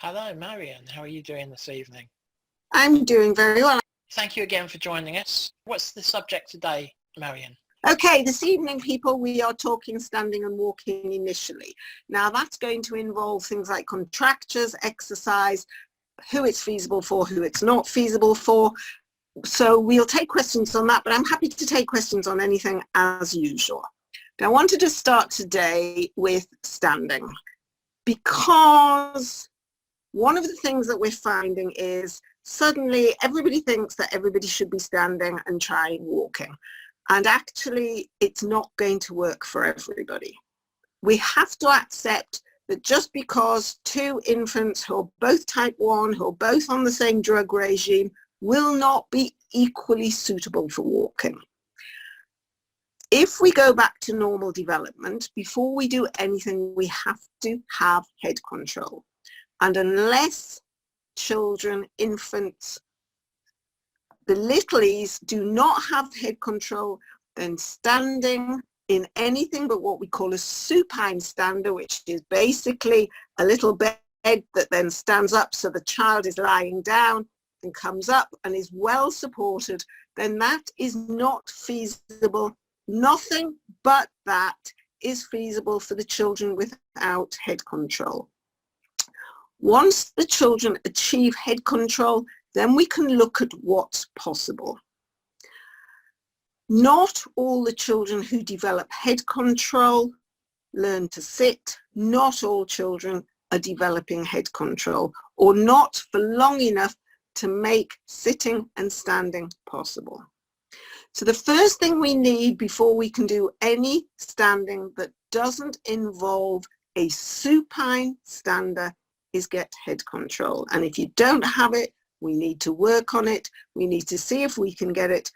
Hello, Marion. How are you doing this evening? I'm doing very well. Thank you again for joining us. What's the subject today, Marion? Okay, this evening, people, we are talking standing and walking initially. Now, that's going to involve things like contractures, exercise, who it's feasible for, who it's not feasible for. So we'll take questions on that, but I'm happy to take questions on anything as usual. Now, I wanted to start today with standing, because one of the things that we're finding is suddenly everybody thinks that everybody should be standing and trying walking. And actually, it's not going to work for everybody. We have to accept that just because two infants who are both type 1, who are both on the same drug regime, will not be equally suitable for walking. If we go back to normal development, before we do anything, we have to have head control. And unless children, infants, the littlies do not have head control, then standing in anything but what we call a supine stander, which is basically a little bed that then stands up so the child is lying down and comes up and is well supported, then that is not feasible. Nothing but that is feasible for the children without head control. Once the children achieve head control, then we can look at what's possible. Not all the children who develop head control learn to sit. Not all children are developing head control, or not for long enough to make sitting and standing possible. So the first thing we need before we can do any standing that doesn't involve a supine stander is get head control. And if you don't have it, we need to work on it. We need to see if we can get it.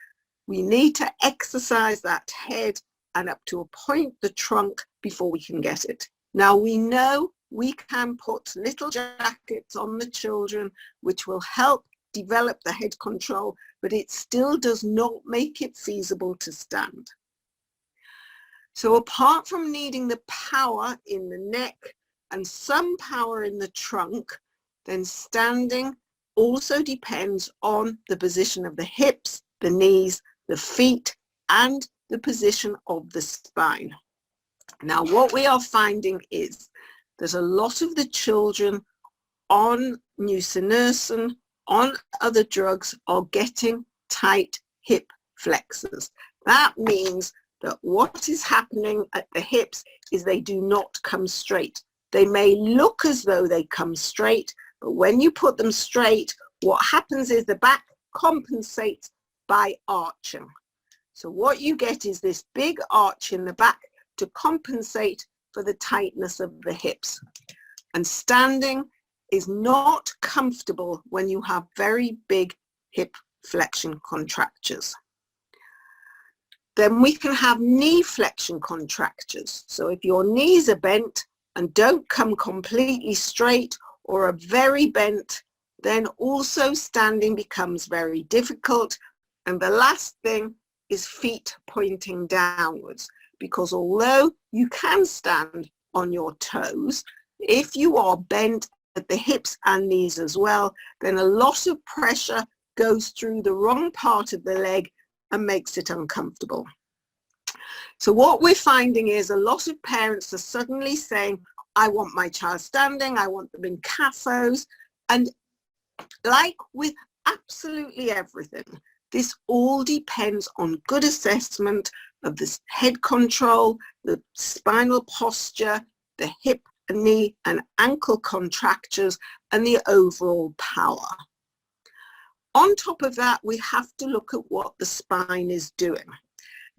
We need to exercise that head and up to a point the trunk before we can get it. Now we know we can put little jackets on the children which will help develop the head control, but it still does not make it feasible to stand. So apart from needing the power in the neck and some power in the trunk, then standing also depends on the position of the hips, the knees, the feet, and the position of the spine. Now, what we are finding is there's a lot of the children on nusinersen, on other drugs, are getting tight hip flexors. That means that what is happening at the hips is they do not come straight. They may look as though they come straight, but when you put them straight, what happens is the back compensates by arching. So what you get is this big arch in the back to compensate for the tightness of the hips. And standing is not comfortable when you have very big hip flexion contractures. Then we can have knee flexion contractures. So if your knees are bent and don't come completely straight or are very bent, then also standing becomes very difficult. And the last thing is feet pointing downwards, because although you can stand on your toes, if you are bent at the hips and knees as well, then a lot of pressure goes through the wrong part of the leg and makes it uncomfortable. So what we're finding is a lot of parents are suddenly saying, I want my child standing, I want them in CAFOs. And like with absolutely everything, this all depends on good assessment of this head control, the spinal posture, the hip, knee and ankle contractures, and the overall power. On top of that, we have to look at what the spine is doing.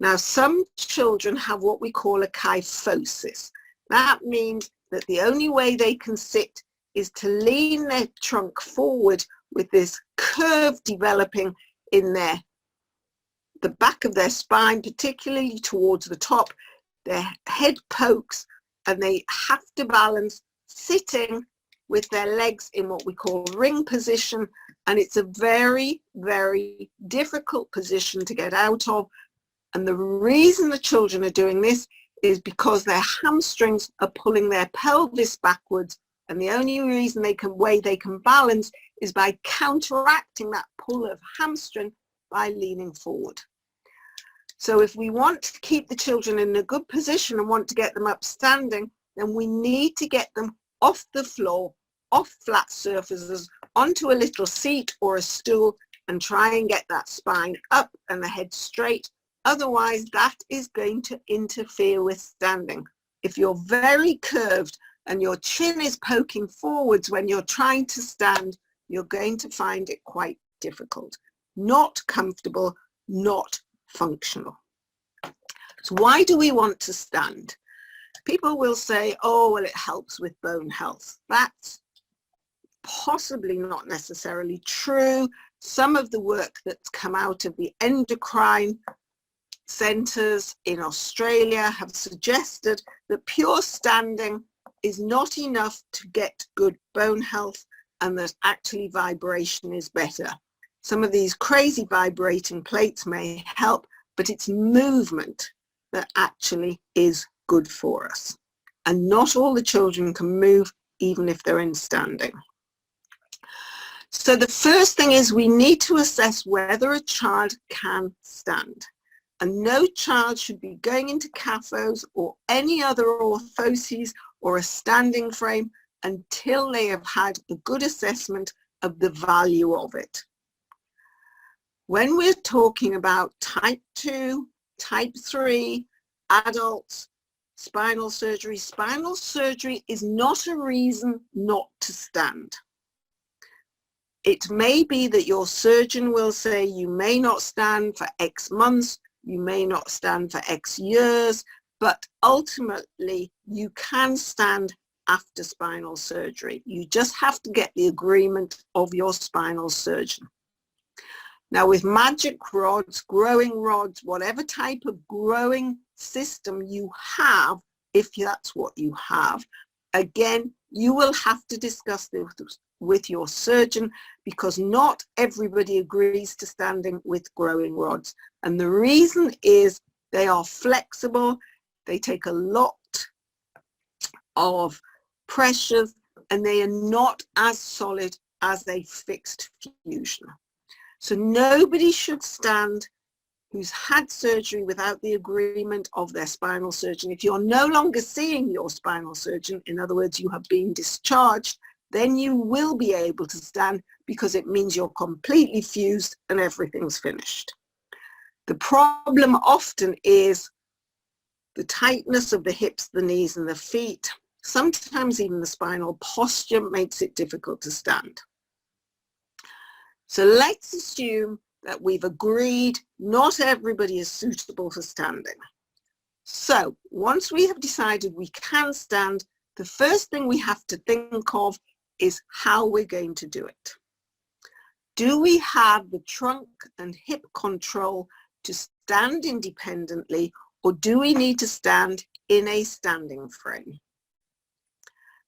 Now, some children have what we call a kyphosis. That means that the only way they can sit is to lean their trunk forward with this curve developing in the back of their spine, particularly towards the top. Their head pokes and they have to balance sitting with their legs in what we call ring position. And it's a very, very difficult position to get out of. And the reason the children are doing this is because their hamstrings are pulling their pelvis backwards And the only reason way they can balance is by counteracting that pull of hamstring by leaning forward. So if we want to keep the children in a good position and want to get them upstanding, then we need to get them off the floor, off flat surfaces, onto a little seat or a stool, and try and get that spine up and the head straight. Otherwise, that is going to interfere with standing. If you're very curved and your chin is poking forwards when you're trying to stand, you're going to find it quite difficult, not comfortable, not functional. So why do we want to stand? People will say, oh, well, it helps with bone health. That's possibly not necessarily true. Some of the work that's come out of the endocrine centres in Australia have suggested that pure standing is not enough to get good bone health, and that actually vibration is better. Some of these crazy vibrating plates may help, but it's movement that actually is good for us. And not all the children can move even if they're in standing. So the first thing is we need to assess whether a child can stand. And no child should be going into CAFOs or any other orthoses or a standing frame until they have had a good assessment of the value of it. When we're talking about type 2, type 3, adults, spinal surgery is not a reason not to stand. It may be that your surgeon will say you may not stand for X months, you may not stand for X years, but ultimately you can stand after spinal surgery. You just have to get the agreement of your spinal surgeon. Now with magic rods, growing rods, whatever type of growing system you have, if that's what you have, again, you will have to discuss this with your surgeon, because not everybody agrees to standing with growing rods. And the reason is they are flexible, they take a lot of pressures, and they are not as solid as a fixed fusion. So nobody should stand who's had surgery without the agreement of their spinal surgeon. If you're no longer seeing your spinal surgeon, in other words, you have been discharged, then you will be able to stand, because it means you're completely fused and everything's finished. The problem often is the tightness of the hips, the knees and the feet. Sometimes even the spinal posture makes it difficult to stand. So let's assume that we've agreed not everybody is suitable for standing. So once we have decided we can stand, the first thing we have to think of is how we're going to do it. Do we have the trunk and hip control to stand independently, or do we need to stand in a standing frame?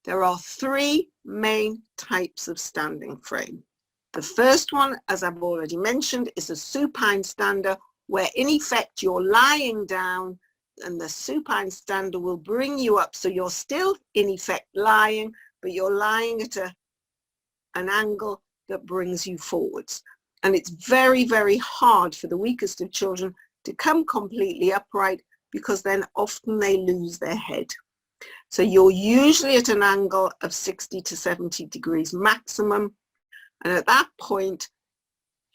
There are three main types of standing frame. The first one, as I've already mentioned, is a supine stander, where in effect you're lying down and the supine stander will bring you up. So you're still in effect lying, but you're lying at an angle that brings you forwards. And it's very, very hard for the weakest of children to come completely upright, because then often they lose their head. So you're usually at an angle of 60 to 70 degrees maximum. And at that point,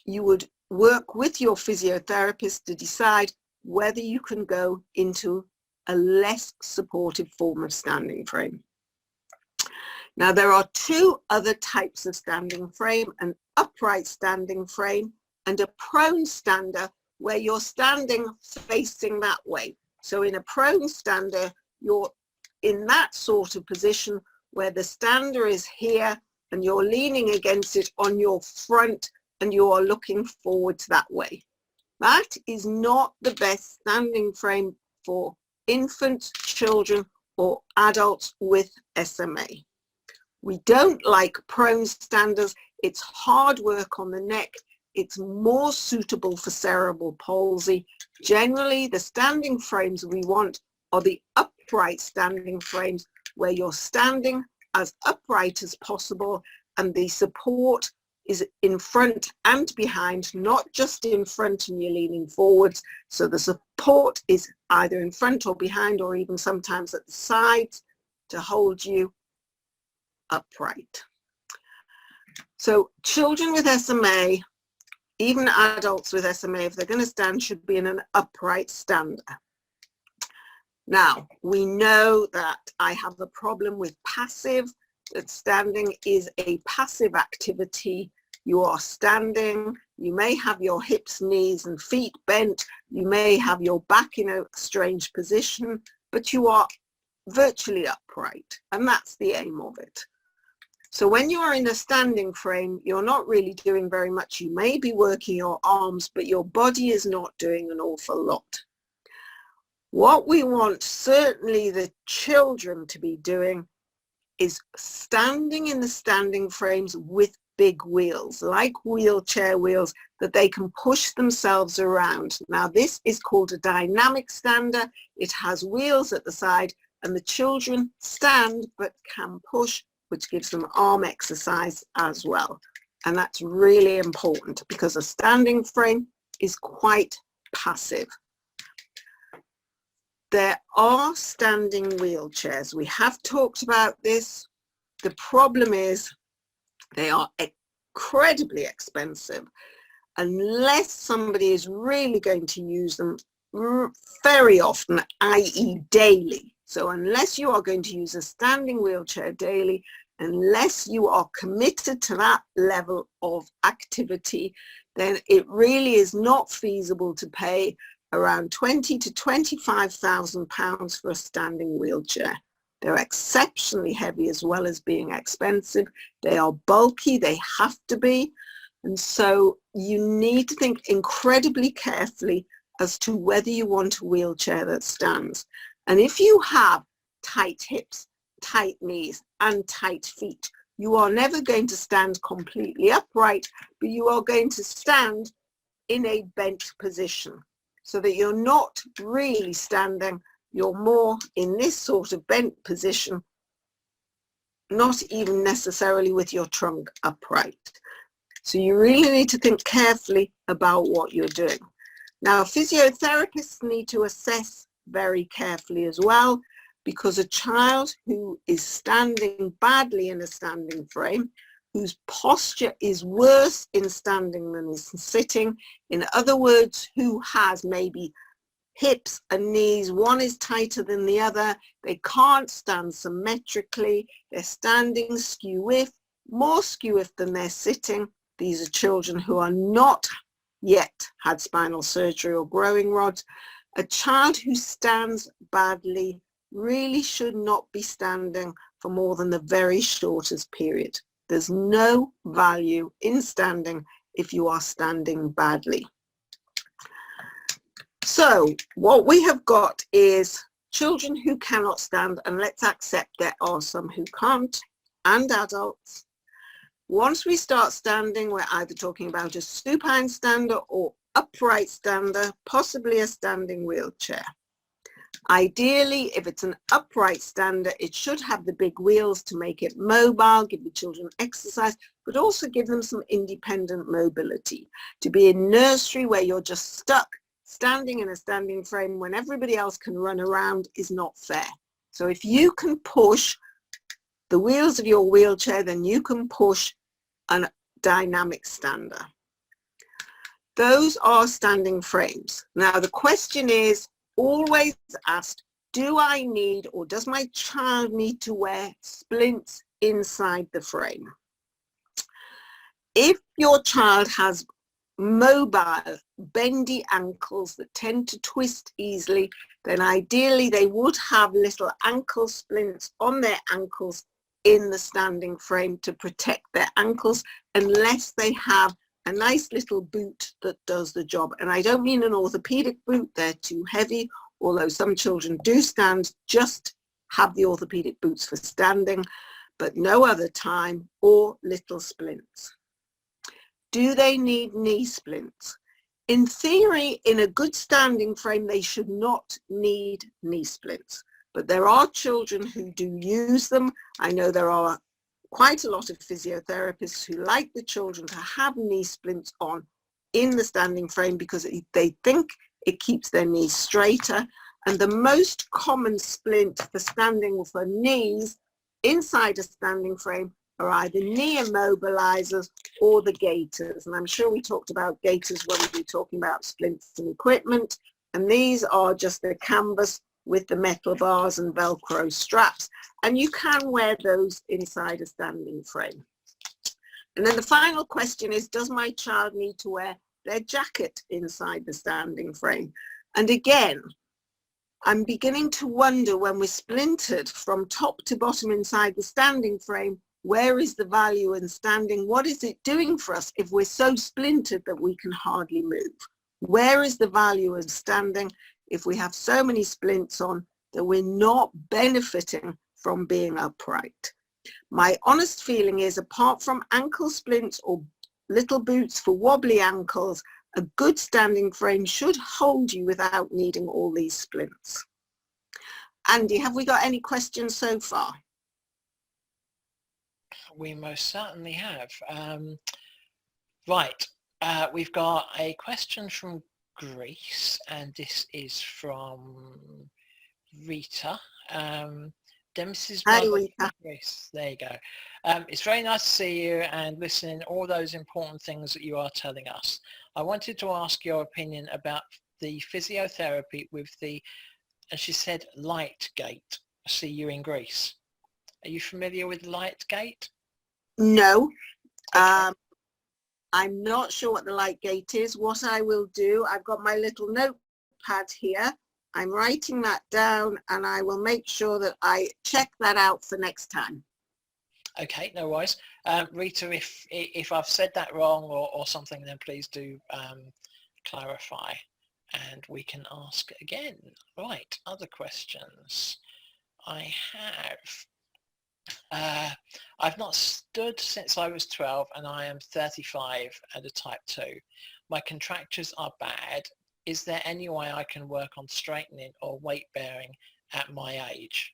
you would work with your physiotherapist to decide whether you can go into a less supportive form of standing frame. Now, there are two other types of standing frame: an upright standing frame and a prone stander, where you're standing facing that way. So in a prone stander, you're in that sort of position where the stander is here and you're leaning against it on your front and you are looking forwards that way. That is not the best standing frame for infants, children, or adults with SMA. We don't like prone standers. It's hard work on the neck. It's more suitable for cerebral palsy. Generally, the standing frames we want are the upright standing frames, where you're standing as upright as possible, and the support is in front and behind, not just in front and you're leaning forwards. So the support is either in front or behind, or even sometimes at the sides to hold you upright. So children with SMA, even adults with SMA, if they're going to stand, should be in an upright stander. Now, we know that I have a problem with passive, that standing is a passive activity. You are standing, you may have your hips, knees and feet bent, you may have your back in a strange position, but you are virtually upright, and that's the aim of it. So when you are in a standing frame, you're not really doing very much. You may be working your arms, but your body is not doing an awful lot. What we want certainly the children to be doing is standing in the standing frames with big wheels, like wheelchair wheels, that they can push themselves around. Now this is called a dynamic stander. It has wheels at the side, and the children stand but can push, which gives them arm exercise as well. And that's really important because a standing frame is quite passive. There are standing wheelchairs. We have talked about this. The problem is they are incredibly expensive unless somebody is really going to use them very often, i.e. daily. So unless you are going to use a standing wheelchair daily, unless you are committed to that level of activity, then it really is not feasible to pay around £20,000 to £25,000 for a standing wheelchair. They're exceptionally heavy as well as being expensive. They are bulky, they have to be. And so you need to think incredibly carefully as to whether you want a wheelchair that stands. And if you have tight hips, tight knees and tight feet, you are never going to stand completely upright, but you are going to stand in a bent position so that you're not really standing, you're more in this sort of bent position, not even necessarily with your trunk upright. So you really need to think carefully about what you're doing. Now, physiotherapists need to assess very carefully as well, because a child who is standing badly in a standing frame, whose posture is worse in standing than in sitting, in other words, who has maybe hips and knees, one is tighter than the other, they can't stand symmetrically, they're standing skew-if, more skew-if than they're sitting. These are children who are not yet had spinal surgery or growing rods. A child who stands badly really should not be standing for more than the very shortest period. There's no value in standing if you are standing badly. So what we have got is children who cannot stand, and let's accept there are some who can't, and adults. Once we start standing, we're either talking about a supine stander or upright stander, possibly a standing wheelchair. Ideally, if it's an upright stander, it should have the big wheels to make it mobile, give the children exercise, but also give them some independent mobility. To be in nursery where you're just stuck standing in a standing frame when everybody else can run around is not fair. So if you can push the wheels of your wheelchair, then you can push a dynamic stander. Those are standing frames. Now the question is always asked, do I need, or does my child need to wear splints inside the frame? If your child has mobile, bendy ankles that tend to twist easily, then ideally they would have little ankle splints on their ankles in the standing frame to protect their ankles, unless they have a nice little boot that does the job. And I don't mean an orthopedic boot, they're too heavy, although some children do stand, just have the orthopedic boots for standing, but no other time, or little splints. Do they need knee splints? In theory, in a good standing frame, they should not need knee splints. but there are children who do use them. I know there are quite a lot of physiotherapists who like the children to have knee splints on in the standing frame because they think it keeps their knees straighter. And the most common splint for standing for knees inside a standing frame are either knee immobilizers or the gaiters. And I'm sure we talked about gaiters when we were talking about splints and equipment. And these are just the canvas with the metal bars and Velcro straps. And you can wear those inside a standing frame. And then the final question is, does my child need to wear their jacket inside the standing frame? And again, I'm beginning to wonder, when we're splintered from top to bottom inside the standing frame, where is the value in standing? What is it doing for us if we're so splintered that we can hardly move? Where is the value of standing if we have so many splints on that we're not benefiting from being upright? My honest feeling is, apart from ankle splints or little boots for wobbly ankles, a good standing frame should hold you without needing all these splints. Andy, have we got any questions so far? We most certainly have. Right, we've got a question from Greece, and this is from Rita. Demis's Hi, mother, Rita. Grace. There you go. It's very nice to see you and listening to all those important things that you are telling us. I wanted to ask your opinion about the physiotherapy with the, and she said, light gate. I see you in Greece. Are you familiar with light gate? No. Okay. I'm not sure what the light gate is. What I will do, I've got my little notepad here. I'm writing that down, and I will make sure that I check that out for next time. Okay, no worries. Rita, if I've said that wrong or something, then please do clarify and we can ask again. Right, other questions I have. I've not stood since I was 12 and I am 35 and a type 2. My contractures are bad. Is there any way I can work on straightening or weight bearing at my age?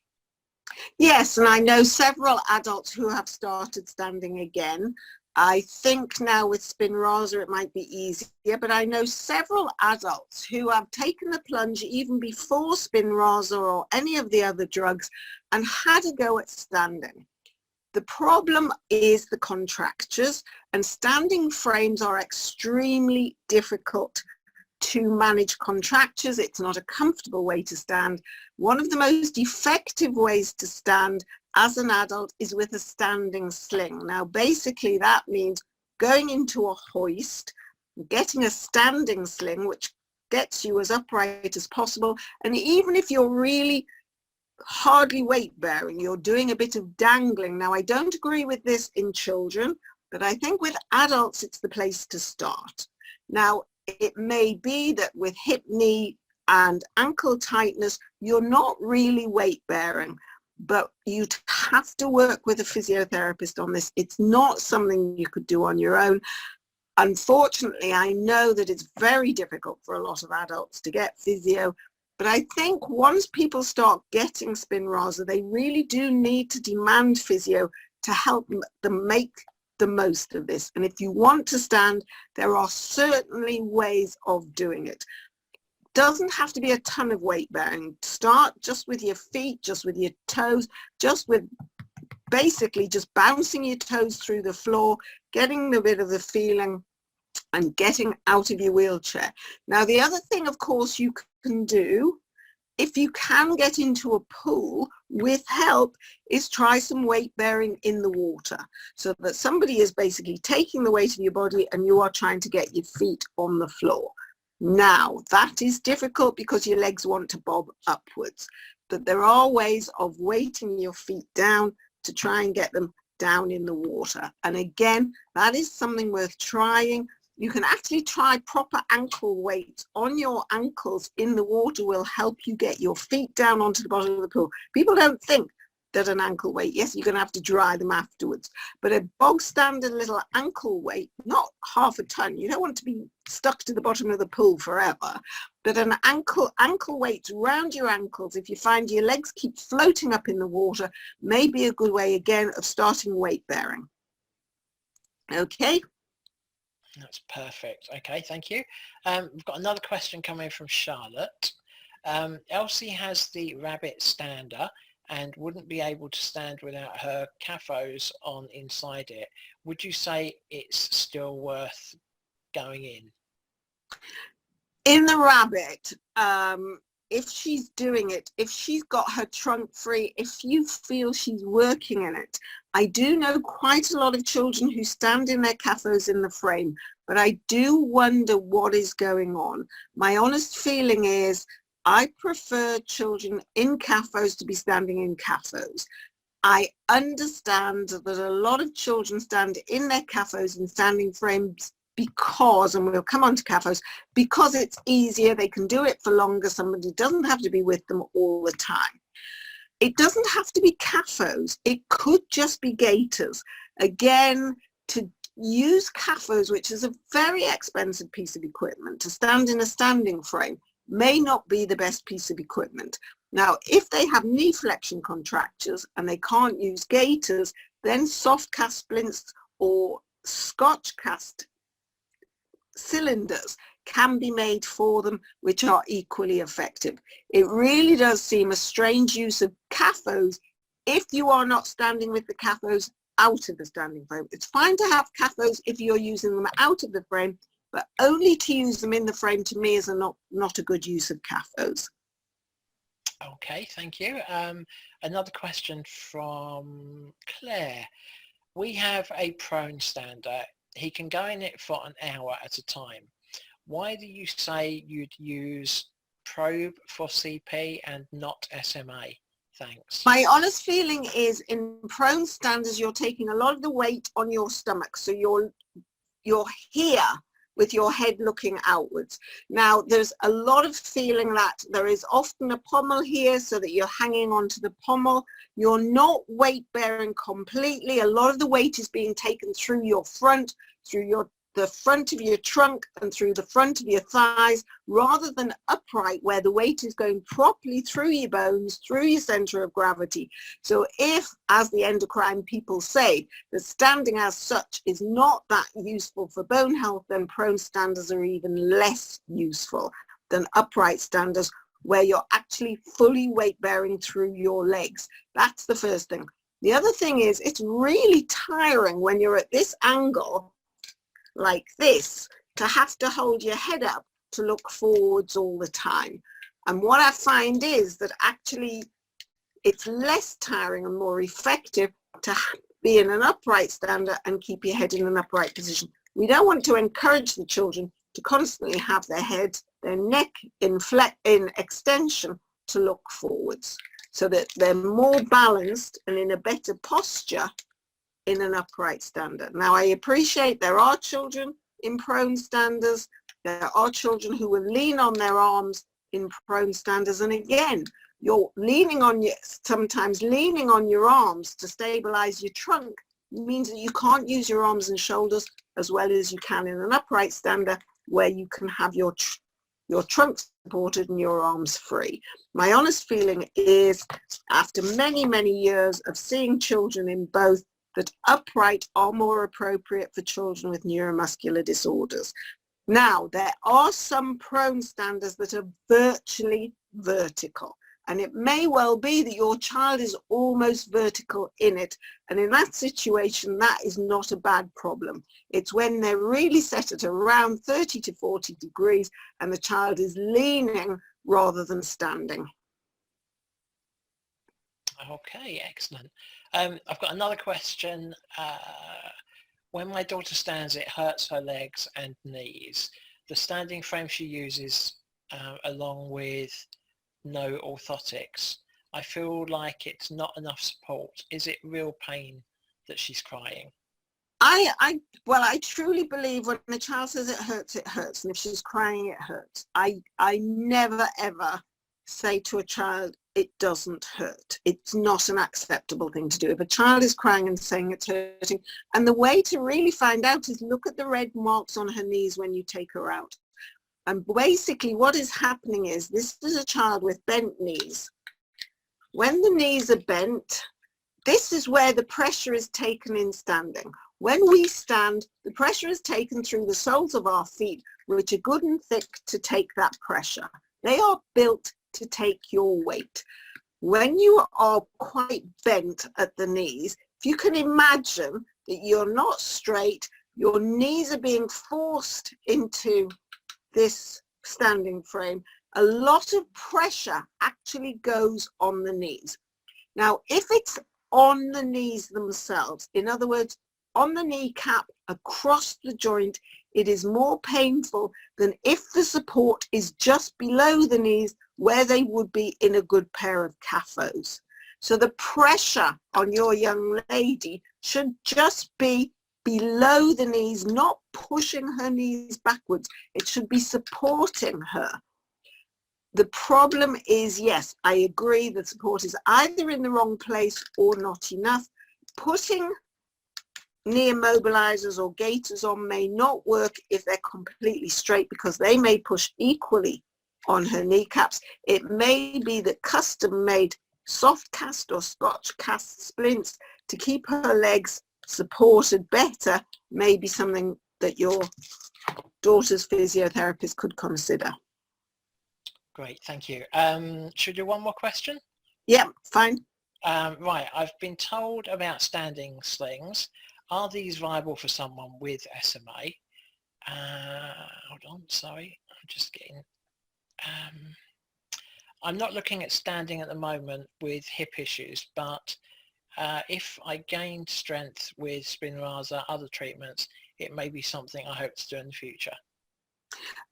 Yes, and I know several adults who have started standing again. I think now with Spinraza it might be easier, but I know several adults who have taken the plunge even before Spinraza or any of the other drugs and had a go at standing. The problem is the contractures, and standing frames are extremely difficult to manage contractures. It's not a comfortable way to stand. One of the most effective ways to stand as an adult is with a standing sling. Now, basically that means going into a hoist, getting a standing sling, which gets you as upright as possible. And even if you're really hardly weight bearing, you're doing a bit of dangling. Now, I don't agree with this in children, but I think with adults, it's the place to start. Now, it may be that with hip, knee, and ankle tightness, you're not really weight bearing, but you'd have to work with a physiotherapist on this. It's not something you could do on your own. Unfortunately, I know that it's very difficult for a lot of adults to get physio, but I think once people start getting Spinraza, they really do need to demand physio to help them make the most of this. And if you want to stand, there are certainly ways of doing it. Doesn't have to be a ton of weight bearing. Start just with your feet, just with your toes, just with basically just bouncing your toes through the floor, getting a bit of the feeling and getting out of your wheelchair. Now, the other thing, of course, you can do, if you can get into a pool with help, is try some weight bearing in the water, so that somebody is basically taking the weight of your body and you are trying to get your feet on the floor. Now, that is difficult because your legs want to bob upwards, but there are ways of weighting your feet down to try and get them down in the water. And again, that is something worth trying. You can actually try proper ankle weights on your ankles in the water will help you get your feet down onto the bottom of the pool. People don't think at an ankle weight. Yes, you're going to have to dry them afterwards, but a bog standard little ankle weight, not half a ton. You don't want to be stuck to the bottom of the pool forever, but an ankle weight around your ankles, if you find your legs keep floating up in the water, may be a good way again of starting weight bearing. Okay. That's perfect. Okay, thank you. We've got another question coming from Charlotte. Elsie has the rabbit stander and wouldn't be able to stand without her CAFOs on inside it. Would you say it's still worth going in? In the rabbit, if she's doing it, if she's got her trunk free, if you feel she's working in it, I do know quite a lot of children who stand in their CAFOs in the frame, but I do wonder what is going on. My honest feeling is I prefer children in CAFOs to be standing in CAFOs. I understand that a lot of children stand in their CAFOs in standing frames because, and we'll come on to CAFOs, because it's easier, they can do it for longer, somebody doesn't have to be with them all the time. It doesn't have to be CAFOs, it could just be gaiters. Again, to use CAFOs, which is a very expensive piece of equipment, to stand in a standing frame, may not be the best piece of equipment. Now, if they have knee flexion contractures and they can't use gaiters, then soft cast splints or Scotch cast cylinders can be made for them, which are equally effective. It really does seem a strange use of CAFOs if you are not standing with the CAFOs out of the standing frame. It's fine to have CAFOs if you're using them out of the frame, but only to use them in the frame to me is not a good use of CAFOs. Okay, thank you. Another question from Claire. We have a prone stander. He can go in it for an hour at a time. Why do you say you'd use probe for CP and not SMA? Thanks. My honest feeling is in prone standers, you're taking a lot of the weight on your stomach. So you're here with your head looking outwards. Now, there's a lot of feeling that there is often a pommel here so that you're hanging onto the pommel. You're not weight bearing completely. A lot of the weight is being taken through your front, through the front of your trunk and through the front of your thighs, rather than upright where the weight is going properly through your bones, through your center of gravity. So if, as the endocrine people say, that standing as such is not that useful for bone health, then prone standers are even less useful than upright standers where you're actually fully weight bearing through your legs. That's the first thing. The other thing is it's really tiring when you're at this angle like this to have to hold your head up to look forwards all the time. And what I find is that actually it's less tiring and more effective to be in an upright stander and keep your head in an upright position. We don't want to encourage the children to constantly have their head, their neck in extension to look forwards, so that they're more balanced and in a better posture in an upright stander. Now, I appreciate there are children in prone standers. There are children who will lean on their arms in prone standers. And again, you're sometimes leaning on your arms to stabilize your trunk means that you can't use your arms and shoulders as well as you can in an upright stander where you can have your trunk supported and your arms free. My honest feeling is, after many, many years of seeing children in both, that upright are more appropriate for children with neuromuscular disorders. Now, there are some prone standers that are virtually vertical, and it may well be that your child is almost vertical in it, and in that situation, that is not a bad problem. It's when they're really set at around 30 to 40 degrees and the child is leaning rather than standing. Okay, excellent. I've got another question. When my daughter stands, it hurts her legs and knees. The standing frame she uses along with no orthotics, I feel like it's not enough support. Is it real pain that she's crying? Well, I truly believe when the child says it hurts, it hurts. And if she's crying, it hurts. I never, ever say to a child, it doesn't hurt. It's not an acceptable thing to do. If a child is crying and saying it's hurting, and the way to really find out is look at the red marks on her knees when you take her out. And basically what is happening is, this is a child with bent knees. When the knees are bent, this is where the pressure is taken in standing. When we stand, the pressure is taken through the soles of our feet, which are good and thick to take that pressure. They are built to take your weight. When you are quite bent at the knees, if you can imagine that you're not straight, your knees are being forced into this standing frame, a lot of pressure actually goes on the knees. Now, if it's on the knees themselves, in other words, on the kneecap across the joint, it is more painful than if the support is just below the knees where they would be in a good pair of CAFOs. So the pressure on your young lady should just be below the knees, not pushing her knees backwards. It should be supporting her. The problem is, yes, I agree that support is either in the wrong place or not enough. Putting knee immobilizers or gaiters on may not work if they're completely straight, because they may push equally on her kneecaps. It may be that custom made soft cast or Scotch cast splints to keep her legs supported better may be something that your daughter's physiotherapist could consider. Great, thank you. Should we do one more question? Yeah, fine. Right, I've been told about standing slings. Are these viable for someone with SMA? Hold on, sorry, I'm just getting... I'm not looking at standing at the moment with hip issues, but if I gained strength with Spinraza, other treatments, it may be something I hope to do in the future.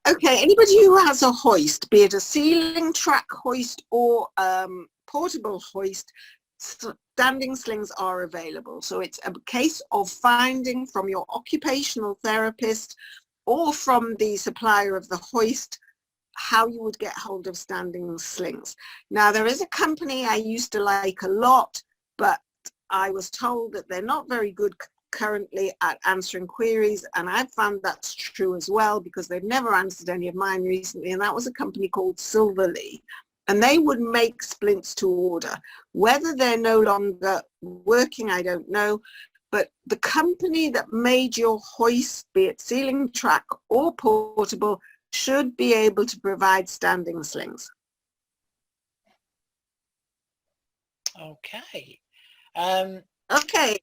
Okay, anybody who has a hoist, be it a ceiling track hoist or portable hoist, standing slings are available. So it's a case of finding from your occupational therapist or from the supplier of the hoist how you would get hold of standing slings. Now, there is a company I used to like a lot, but I was told that they're not very good currently at answering queries, and I've found that's true as well, because they've never answered any of mine recently, and that was a company called Silverley, and they would make splints to order. Whether they're no longer working, I don't know, but the company that made your hoist, be it ceiling track or portable, should be able to provide standing slings. Okay. Okay.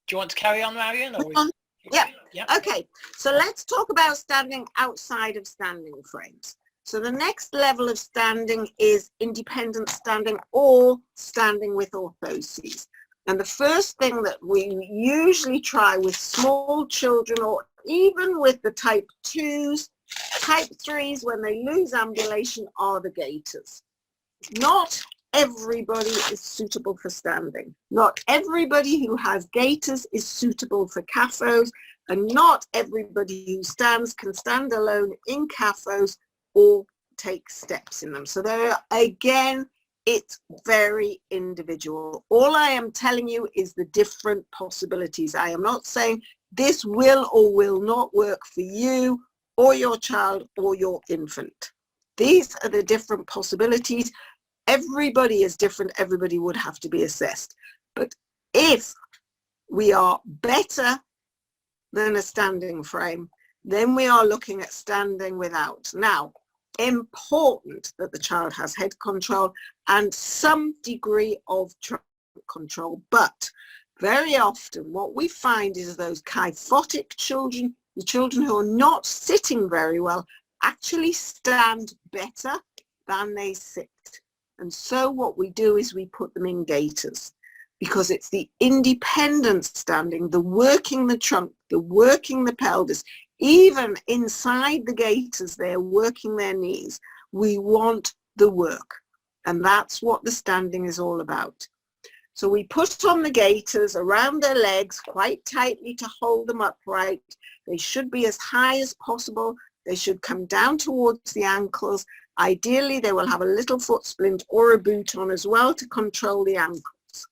Do you want to carry on, Marion? Or Yeah. Yeah. Okay. So let's talk about standing outside of standing frames. So the next level of standing is independent standing or standing with orthoses. And the first thing that we usually try with small children, or even with the type 2s, type 3s, when they lose ambulation, are the gaiters. Not everybody is suitable for standing. Not everybody who has gaiters is suitable for CAFOs, and not everybody who stands can stand alone in CAFOs or take steps in them. So there, again, it's very individual. All I am telling you is the different possibilities. I am not saying this will or will not work for you or your child or your infant. These are the different possibilities. Everybody is different. Everybody would have to be assessed. But if we are better than a standing frame, then we are looking at standing without. Now, important that the child has head control and some degree of trunk control, but very often what we find is those kyphotic children, the children who are not sitting very well, actually stand better than they sit. And so what we do is we put them in gaiters, because it's the independent standing, the working the trunk, the working the pelvis, even inside the gaiters, they're working their knees. We want the work, and that's what the standing is all about. So we put on the gaiters around their legs quite tightly to hold them upright. They should be as high as possible. They should come down towards the ankles. Ideally, they will have a little foot splint or a boot on as well to control the ankles,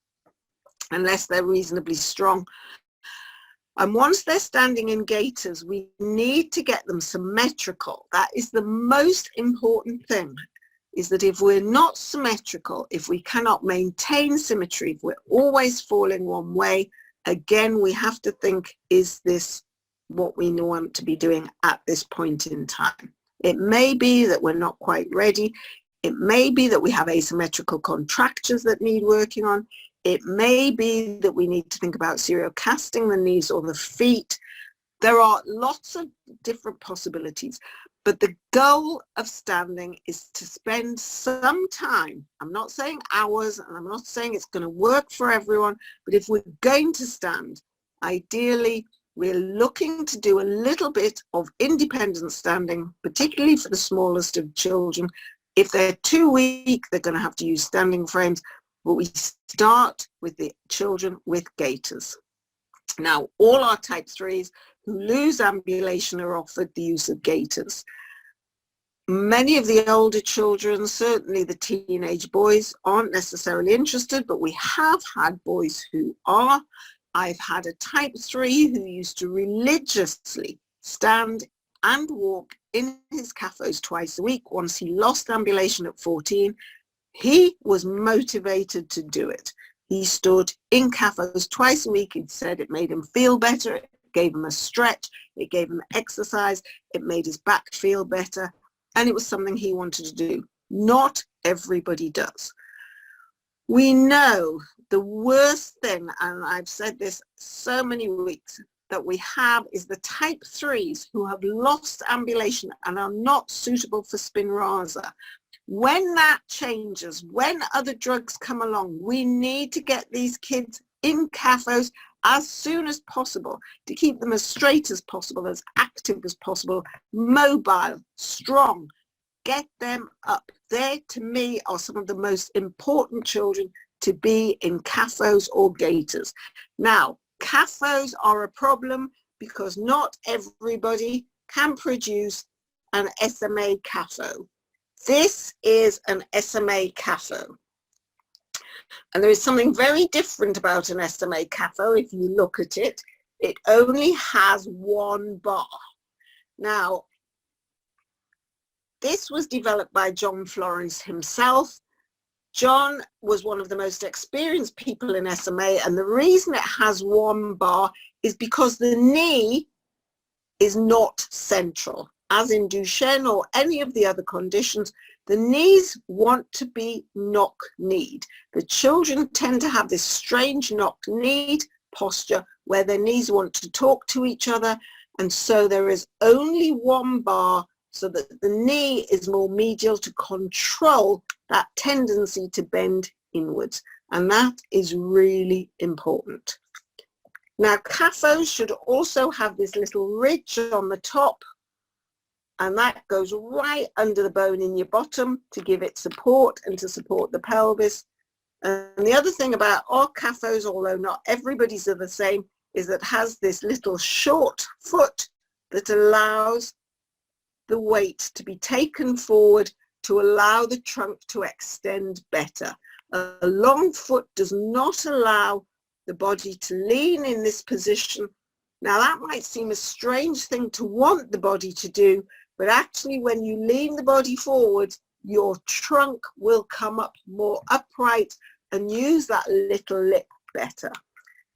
unless they're reasonably strong. And once they're standing in gaiters, we need to get them symmetrical. That is the most important thing, is that if we're not symmetrical, if we cannot maintain symmetry, if we're always falling one way, again, we have to think, is this what we want to be doing at this point in time? It may be that we're not quite ready. It may be that we have asymmetrical contractures that need working on. It may be that we need to think about serial casting the knees or the feet. There are lots of different possibilities, but the goal of standing is to spend some time. I'm not saying hours, and I'm not saying it's going to work for everyone, but if we're going to stand, ideally, we're looking to do a little bit of independent standing, particularly for the smallest of children. If they're too weak, they're going to have to use standing frames. But we start with the children with gaiters. Now, all our type 3s who lose ambulation are offered the use of gaiters. Many of the older children, certainly the teenage boys, aren't necessarily interested, but we have had boys who are. I've had a type 3 who used to religiously stand and walk in his CAFOs twice a week. Once he lost ambulation at 14, he was motivated to do it. He stood in CAFOs twice a week. He said it made him feel better. It gave him a stretch. It gave him exercise. It made his back feel better. And it was something he wanted to do. Not everybody does. We know the worst thing, and I've said this so many weeks, that we have is the type 3s who have lost ambulation and are not suitable for Spinraza. When that changes, when other drugs come along, we need to get these kids in CAFOs as soon as possible to keep them as straight as possible, as active as possible, mobile, strong. Get them up. They, to me, are some of the most important children to be in CAFOs or gaiters. Now, CAFOs are a problem because not everybody can produce an SMA CAFO. This is an SMA CAFO. And there is something very different about an SMA CAFO. If you look at it, it only has one bar. Now, this was developed by John Florence himself. John was one of the most experienced people in SMA, and the reason it has one bar is because the knee is not central. As in Duchenne or any of the other conditions, the knees want to be knock-kneed. The children tend to have this strange knock-kneed posture where their knees want to talk to each other, and so there is only one bar so that the knee is more medial to control that tendency to bend inwards, and that is really important. Now, CAFOs should also have this little ridge on the top, and that goes right under the bone in your bottom to give it support and to support the pelvis. And the other thing about our CAFOs, although not everybody's are the same, is that it has this little short foot that allows the weight to be taken forward to allow the trunk to extend better. A long foot does not allow the body to lean in this position. Now, that might seem a strange thing to want the body to do, but actually when you lean the body forward, your trunk will come up more upright and use that little lip better.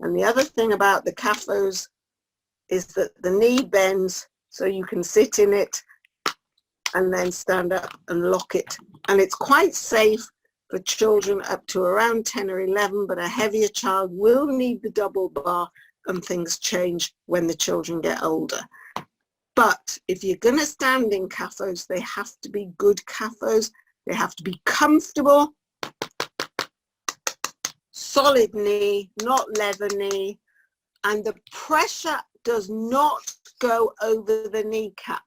And the other thing about the CAFOs is that the knee bends so you can sit in it and then stand up and lock it. And it's quite safe for children up to around 10 or 11, but a heavier child will need the double bar, and things change when the children get older. But if you're going to stand in CAFOs, they have to be good CAFOs. They have to be comfortable, solid knee, not leather knee, and the pressure does not go over the kneecap.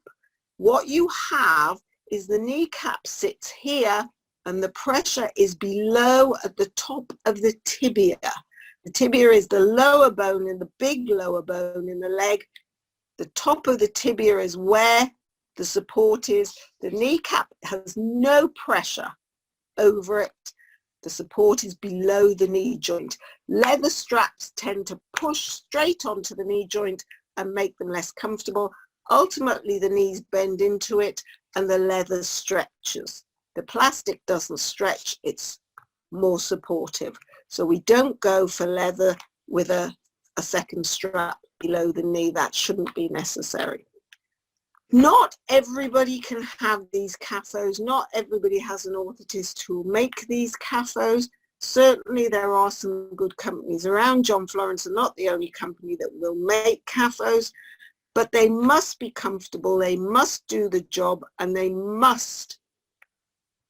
What you have is the kneecap sits here and the pressure is below at the top of the tibia. The tibia is the lower bone and the big lower bone in the leg. The top of the tibia is where The support is the kneecap has no pressure over it. The support is below the knee joint. Leather straps tend to push straight onto the knee joint and make them less comfortable. Ultimately, the knees bend into it and the leather stretches. The plastic doesn't stretch, it's more supportive. So we don't go for leather with a second strap below the knee. That shouldn't be necessary. Not everybody can have these CAFOs. Not everybody has an orthotist who will make these CAFOs. Certainly there are some good companies around. John Florence are not the only company that will make CAFOs, but they must be comfortable, they must do the job, and they must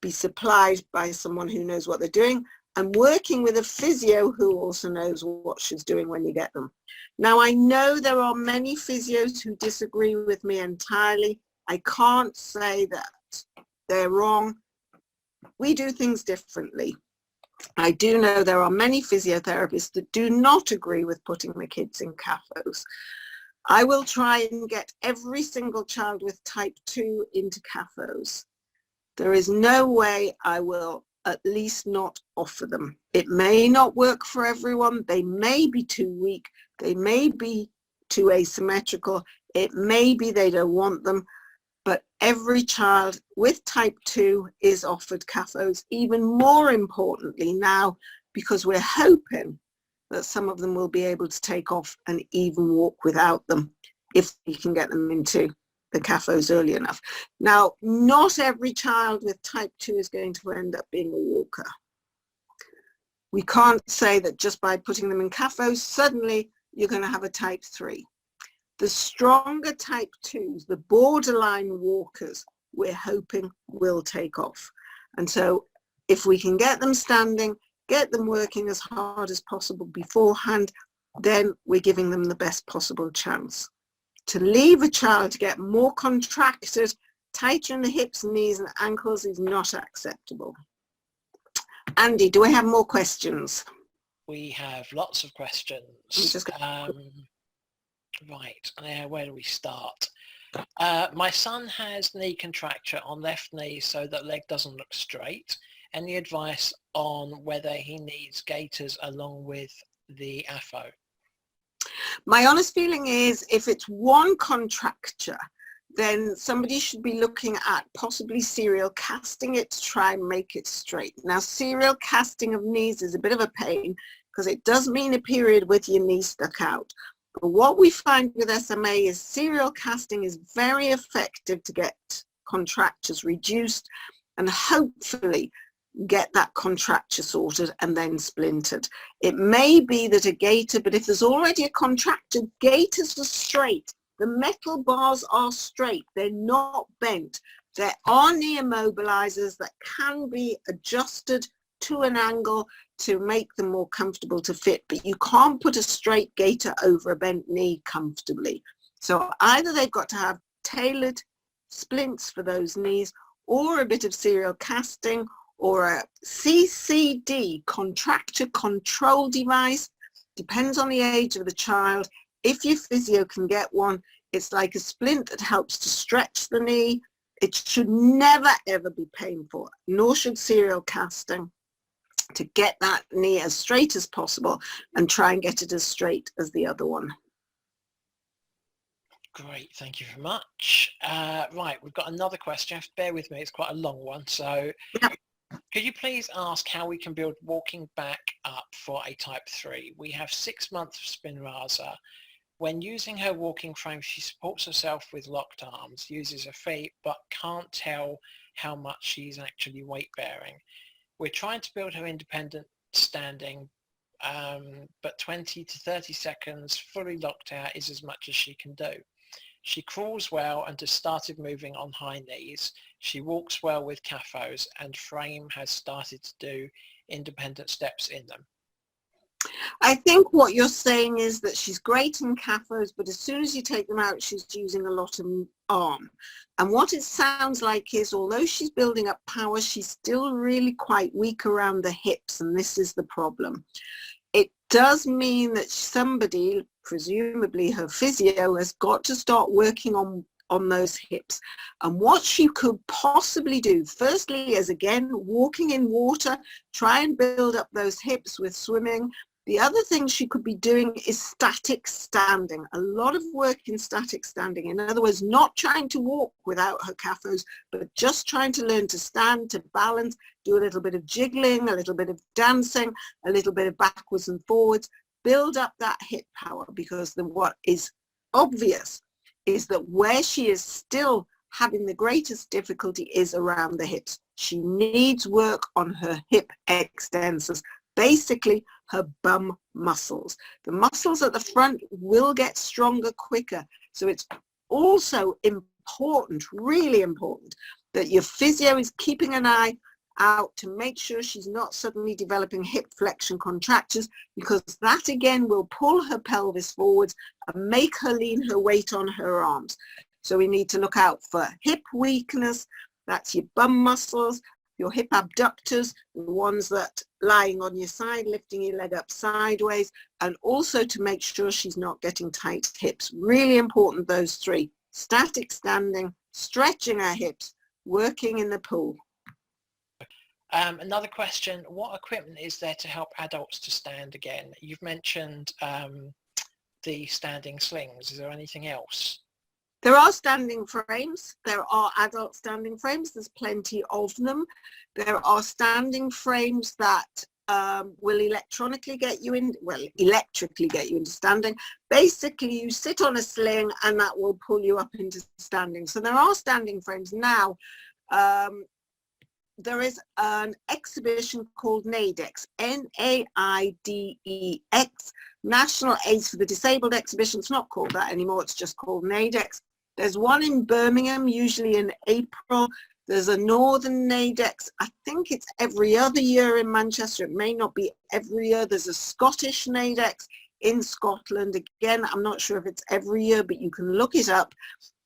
be supplied by someone who knows what they're doing and working with a physio who also knows what she's doing when you get them. Now, I know there are many physios who disagree with me entirely. I can't say that they're wrong. We do things differently. I do know there are many physiotherapists that do not agree with putting the kids in CAFOs. I will try and get every single child with type 2 into CAFOs. There is no way I will at least not offer them. It may not work for everyone. They may be too weak. They may be too asymmetrical. It may be they don't want them. But every child with type 2 is offered CAFOs, even more importantly now, because we're hoping that some of them will be able to take off and even walk without them if we can get them into the CAFOs early enough. Now, not every child with type 2 is going to end up being a walker. We can't say that just by putting them in CAFOs, suddenly you're going to have a type 3. The stronger type 2s, the borderline walkers, we're hoping will take off. And so if we can get them standing, get them working as hard as possible beforehand, then we're giving them the best possible chance. To leave a child to get more contracted, tighter in the hips, knees and ankles is not acceptable. Andy, do we have more questions? We have lots of questions. Right, where do we start? My son has knee contracture on left knee so that leg doesn't look straight. Any advice on whether he needs gaiters along with the AFO? My honest feeling is if it's one contracture, then somebody should be looking at possibly serial casting it to try and make it straight. Now, serial casting of knees is a bit of a pain because it does mean a period with your knee stuck out. But what we find with SMA is serial casting is very effective to get contractures reduced and hopefully get that contracture sorted and then splintered. It may be that a gaiter, but if there's already a contracture, gaiters are straight. The metal bars are straight. They're not bent. There are knee immobilizers that can be adjusted to an angle to make them more comfortable to fit, but you can't put a straight gaiter over a bent knee comfortably. So either they've got to have tailored splints for those knees or a bit of serial casting or a CCD, contracture control device. Depends on the age of the child. If your physio can get one, it's like a splint that helps to stretch the knee. It should never ever be painful, nor should serial casting, to get that knee as straight as possible and try and get it as straight as the other one. Great, thank you very much. Right, we've got another question. Bear with me, it's quite a long one. So Yeah. Could you please ask how we can build walking back up for a type 3? We have 6 months of Spinraza. When using her walking frame, she supports herself with locked arms, uses her feet, but can't tell how much she's actually weight bearing. We're trying to build her independent standing, but 20 to 30 seconds fully locked out is as much as she can do. She crawls well and has started moving on high knees. She walks well with CAFOs and frame has started to do independent steps in them. I think what you're saying is that she's great in CAFOs, but as soon as you take them out, she's using a lot of arm. And what it sounds like is, although she's building up power, she's still really quite weak around the hips, and this is the problem. It does mean that somebody, presumably her physio, has got to start working on on those hips. And what she could possibly do, firstly, is again, walking in water, try and build up those hips with swimming. The other thing she could be doing is static standing. A lot of work in static standing. In other words, not trying to walk without her CAFOs, but just trying to learn to stand, to balance, do a little bit of jiggling, a little bit of dancing, a little bit of backwards and forwards, build up that hip power, because what is obvious is that where she is still having the greatest difficulty is around the hips. She needs work on her hip extensors, basically her bum muscles. The muscles at the front will get stronger quicker. So it's also important, really important, that your physio is keeping an eye out to make sure she's not suddenly developing hip flexion contractures, because that again will pull her pelvis forwards and make her lean her weight on her arms. So we need to look out for hip weakness. That's your bum muscles, your hip abductors, the ones that lying on your side, lifting your leg up sideways, and also to make sure she's not getting tight hips. Really important, those three: static standing, stretching her hips, working in the pool. Another question, what equipment is there to help adults to stand again? You've mentioned the standing slings. Is there anything else? There are standing frames. There are adult standing frames. There's plenty of them. There are standing frames that will electrically get you into standing. Basically, you sit on a sling and that will pull you up into standing. So there are standing frames now. There is an exhibition called NAIDEX, N-A-I-D-E-X, National AIDS for the Disabled exhibition. It's not called that anymore, it's just called NAIDEX. There's one in Birmingham, usually in April. There's a Northern NAIDEX. I think it's every other year in Manchester. It may not be every year. There's a Scottish NAIDEX in Scotland. Again, I'm not sure if it's every year, but you can look it up.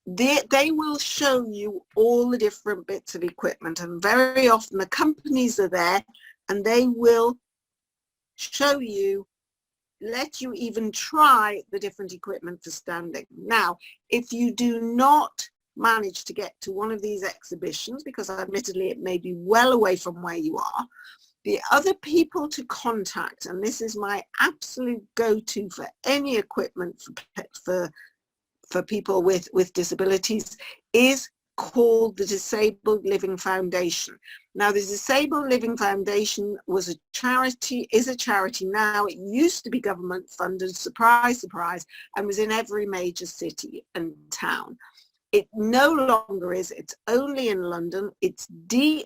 They will show you all the different bits of equipment, and very often the companies are there and they will show you, let you even try the different equipment for standing. Now, if you do not manage to get to one of these exhibitions, because admittedly it may be well away from where you are, the other people to contact, and this is my absolute go-to for any equipment for people with disabilities, is called the Disabled Living Foundation. Now, the Disabled Living Foundation was a charity, is a charity now. It used to be government funded, surprise, surprise, and was in every major city and town. It no longer is, it's only in London. It's dlf.org.uk.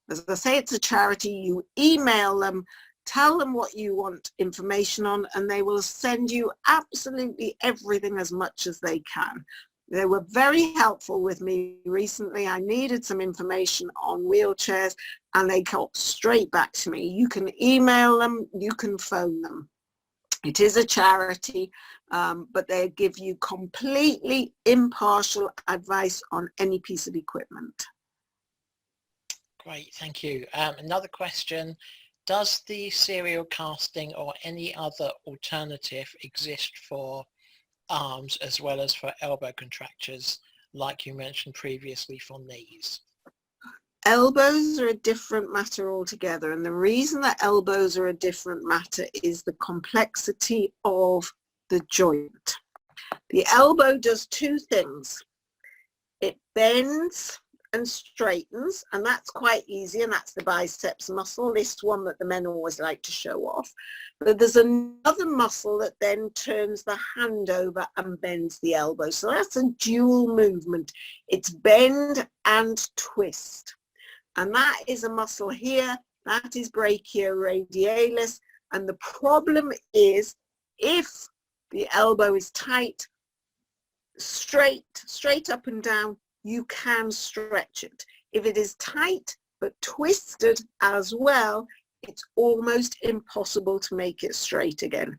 As I say, it's a charity. You email them, tell them what you want information on, and they will send you absolutely everything as much as they can. They were very helpful with me recently. I needed some information on wheelchairs and they got straight back to me. You can email them, you can phone them. It is a charity, but they give you completely impartial advice on any piece of equipment. Great, thank you. Another question. Does the serial casting or any other alternative exist for arms as well as for elbow contractures, like you mentioned previously for knees? Elbows are a different matter altogether, and the reason that elbows are a different matter is the complexity of the joint. The elbow does two things. It bends and straightens, and that's quite easy, and that's the biceps muscle, this one that the men always like to show off. But there's another muscle that then turns the hand over and bends the elbow. So that's a dual movement. It's bend and twist. And that is a muscle here, that is brachioradialis. And the problem is, if the elbow is tight, straight up and down, you can stretch it. If it is tight but twisted as well, it's almost impossible to make it straight again.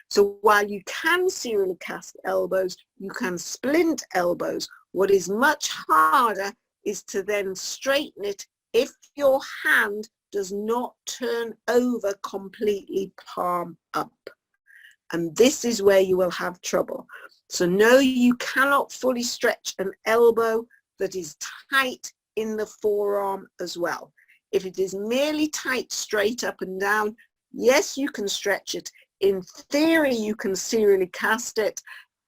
So while you can serially cast elbows, you can splint elbows. What is much harder is to then straighten it if your hand does not turn over completely palm up. And this is where you will have trouble. So no, you cannot fully stretch an elbow that is tight in the forearm as well. If it is merely tight straight up and down, yes, you can stretch it. In theory, you can serially cast it.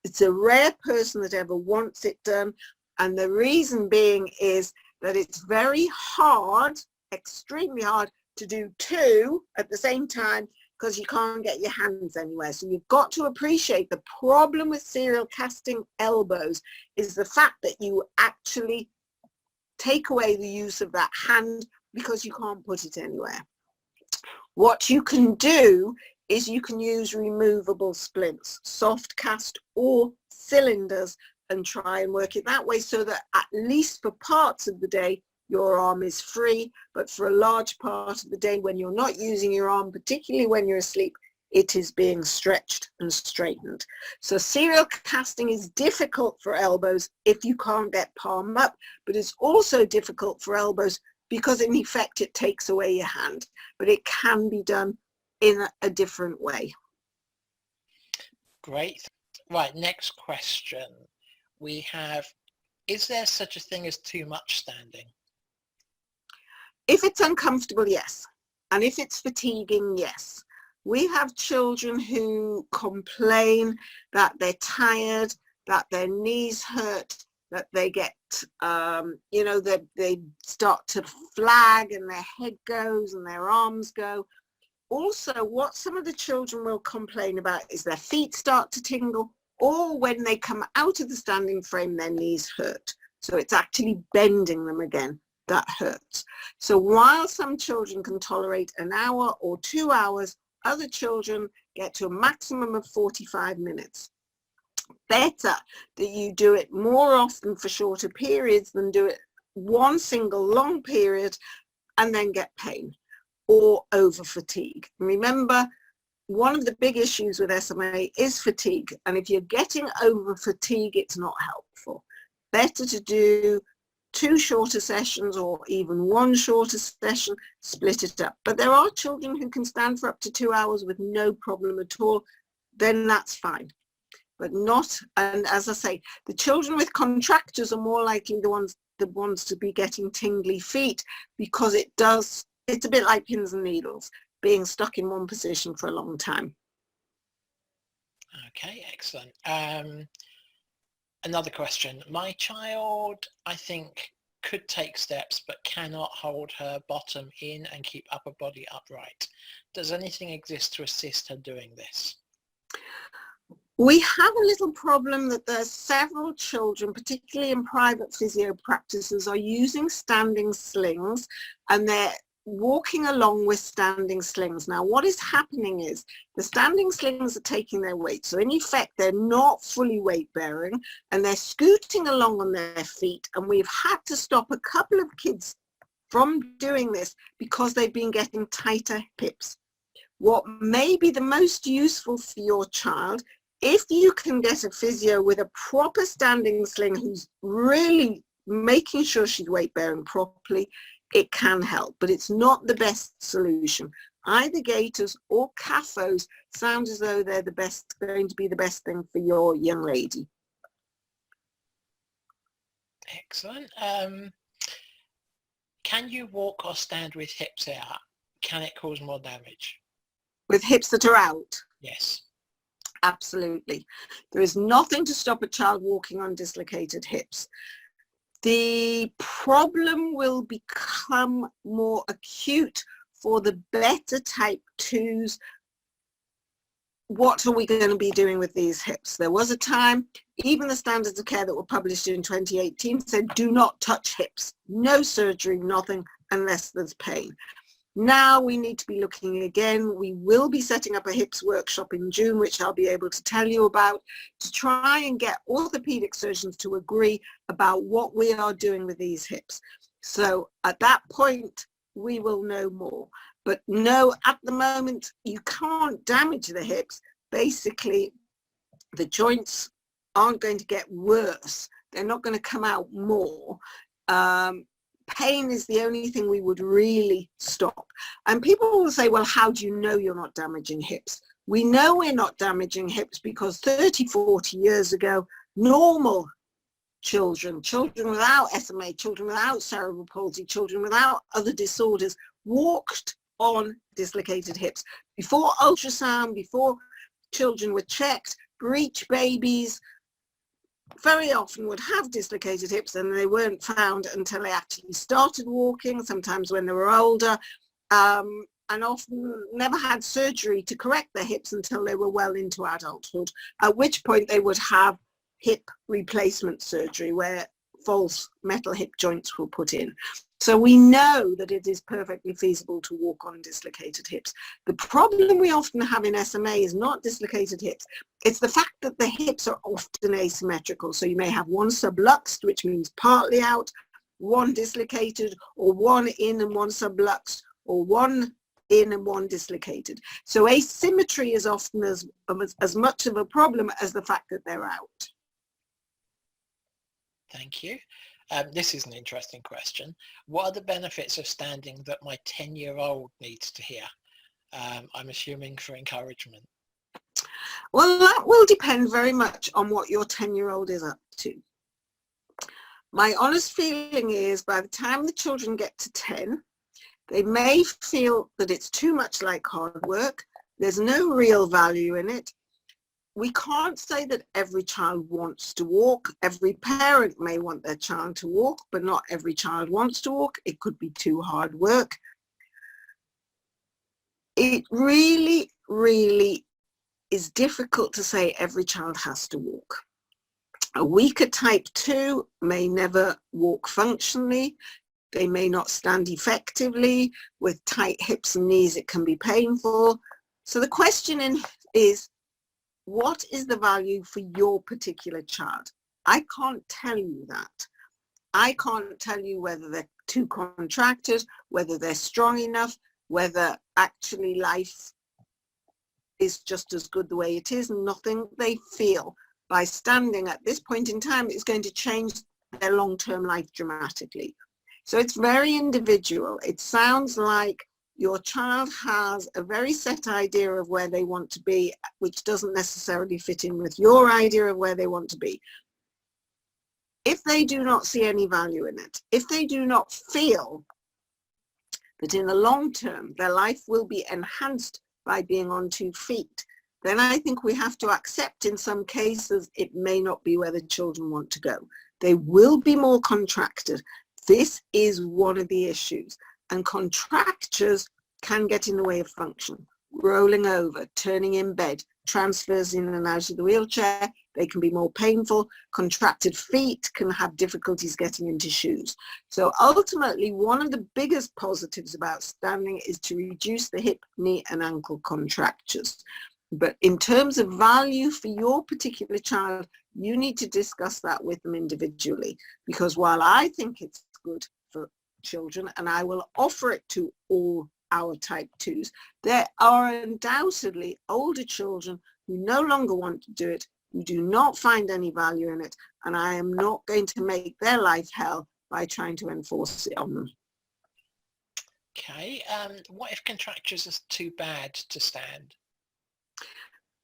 It's a rare person that ever wants it done. And the reason being is that it's very hard, extremely hard, to do two at the same time because you can't get your hands anywhere. So you've got to appreciate the problem with serial casting elbows is the fact that you actually take away the use of that hand because you can't put it anywhere. What you can do is you can use removable splints, soft cast or cylinders, and try and work it that way so that at least for parts of the day your arm is free, but for a large part of the day when you're not using your arm, particularly when you're asleep, it is being stretched and straightened. So serial casting is difficult for elbows if you can't get palm up, but it's also difficult for elbows because in effect it takes away your hand, but it can be done in a different way. Great. Right, next question. We have, is there such a thing as too much standing? If it's uncomfortable, yes. And if it's fatiguing, yes. We have children who complain that they're tired, that their knees hurt, that they get, you know, that they start to flag and their head goes and their arms go. Also, what some of the children will complain about is their feet start to tingle, or when they come out of the standing frame, their knees hurt. So it's actually bending them again that hurts. So while some children can tolerate an hour or 2 hours, other children get to a maximum of 45 minutes. Better that you do it more often for shorter periods than do it one single long period and then get pain or over fatigue. Remember, one of the big issues with SMA is fatigue, and if you're getting over fatigue, it's not helpful. Better to do 2 shorter sessions or even 1 shorter session, split it up. But there are children who can stand for up to 2 hours with no problem at all, then that's fine. But not, and as I say, the children with contractures are more likely the ones to be getting tingly feet because it's a bit like pins and needles, being stuck in one position for a long time. Okay, excellent. Another question. My child, I think, could take steps but cannot hold her bottom in and keep upper body upright. Does anything exist to assist her doing this? We have a little problem that there's several children, particularly in private physio practices, are using standing slings and they're walking along with standing slings. Now what is happening is the standing slings are taking their weight, so in effect they're not fully weight bearing and they're scooting along on their feet, and we've had to stop a couple of kids from doing this because they've been getting tighter hips. What may be the most useful for your child, if you can get a physio with a proper standing sling who's really making sure she's weight bearing properly, it can help, but it's not the best solution. Either gaiters or CAFOs sound as though they're going to be the best thing for your young lady. Excellent. Can you walk or stand with hips out? Can it cause more damage? With hips that are out? Yes. Absolutely. There is nothing to stop a child walking on dislocated hips. The problem will become more acute for the better type 2s. What are we going to be doing with these hips? There was a time, even the standards of care that were published in 2018 said do not touch hips. No surgery, nothing, unless there's pain. Now we need to be looking again. We will be setting up a hips workshop in June, which I'll be able to tell you about, to try and get orthopedic surgeons to agree about what we are doing with these hips. So at that point, we will know more. But no, at the moment, you can't damage the hips. Basically, the joints aren't going to get worse. They're not going to come out more. Pain is the only thing we would really stop. And people will say, well, how do you know you're not damaging hips? We know we're not damaging hips because 30, 40 years ago, normal children without SMA, children without cerebral palsy, children without other disorders walked on dislocated hips. Before ultrasound, before children were checked, breech babies very often would have dislocated hips and they weren't found until they actually started walking, sometimes when they were older, and often never had surgery to correct their hips until they were well into adulthood, at which point they would have hip replacement surgery where false metal hip joints were put in. So we know that it is perfectly feasible to walk on dislocated hips. The problem we often have in SMA is not dislocated hips. It's the fact that the hips are often asymmetrical. So you may have one subluxed, which means partly out, one dislocated, or one in and one subluxed, or one in and one dislocated. So asymmetry is often as much of a problem as the fact that they're out. Thank you. This is an interesting question. What are the benefits of standing that my 10-year-old needs to hear? I'm assuming for encouragement. Well, that will depend very much on what your 10-year-old is up to. My honest feeling is by the time the children get to 10, they may feel that it's too much like hard work. There's no real value in it. We can't say that every child wants to walk. Every parent may want their child to walk, but not every child wants to walk. It could be too hard work. It really, really is difficult to say every child has to walk. A weaker type 2 may never walk functionally. They may not stand effectively. With tight hips and knees, it can be painful. So the question is, what is the value for your particular child? I can't tell you that. I can't tell you whether they're too contracted, whether they're strong enough, whether actually life is just as good the way it is. Nothing they feel by standing at this point in time is going to change their long-term life dramatically. So it's very individual. It sounds like your child has a very set idea of where they want to be, which doesn't necessarily fit in with your idea of where they want to be. If they do not see any value in it, if they do not feel that in the long term their life will be enhanced by being on 2 feet, then I think we have to accept in some cases it may not be where the children want to go. They will be more contracted. This is one of the issues. And contractures can get in the way of function. Rolling over, turning in bed, transfers in and out of the wheelchair, they can be more painful. Contracted feet can have difficulties getting into shoes. So ultimately, one of the biggest positives about standing is to reduce the hip, knee and ankle contractures. But in terms of value for your particular child, you need to discuss that with them individually. Because while I think it's good for children, and I will offer it to all our type 2s, there are undoubtedly older children who no longer want to do it, who do not find any value in it, and I am not going to make their life hell by trying to enforce it on them. Okay, what if contractures are too bad to stand?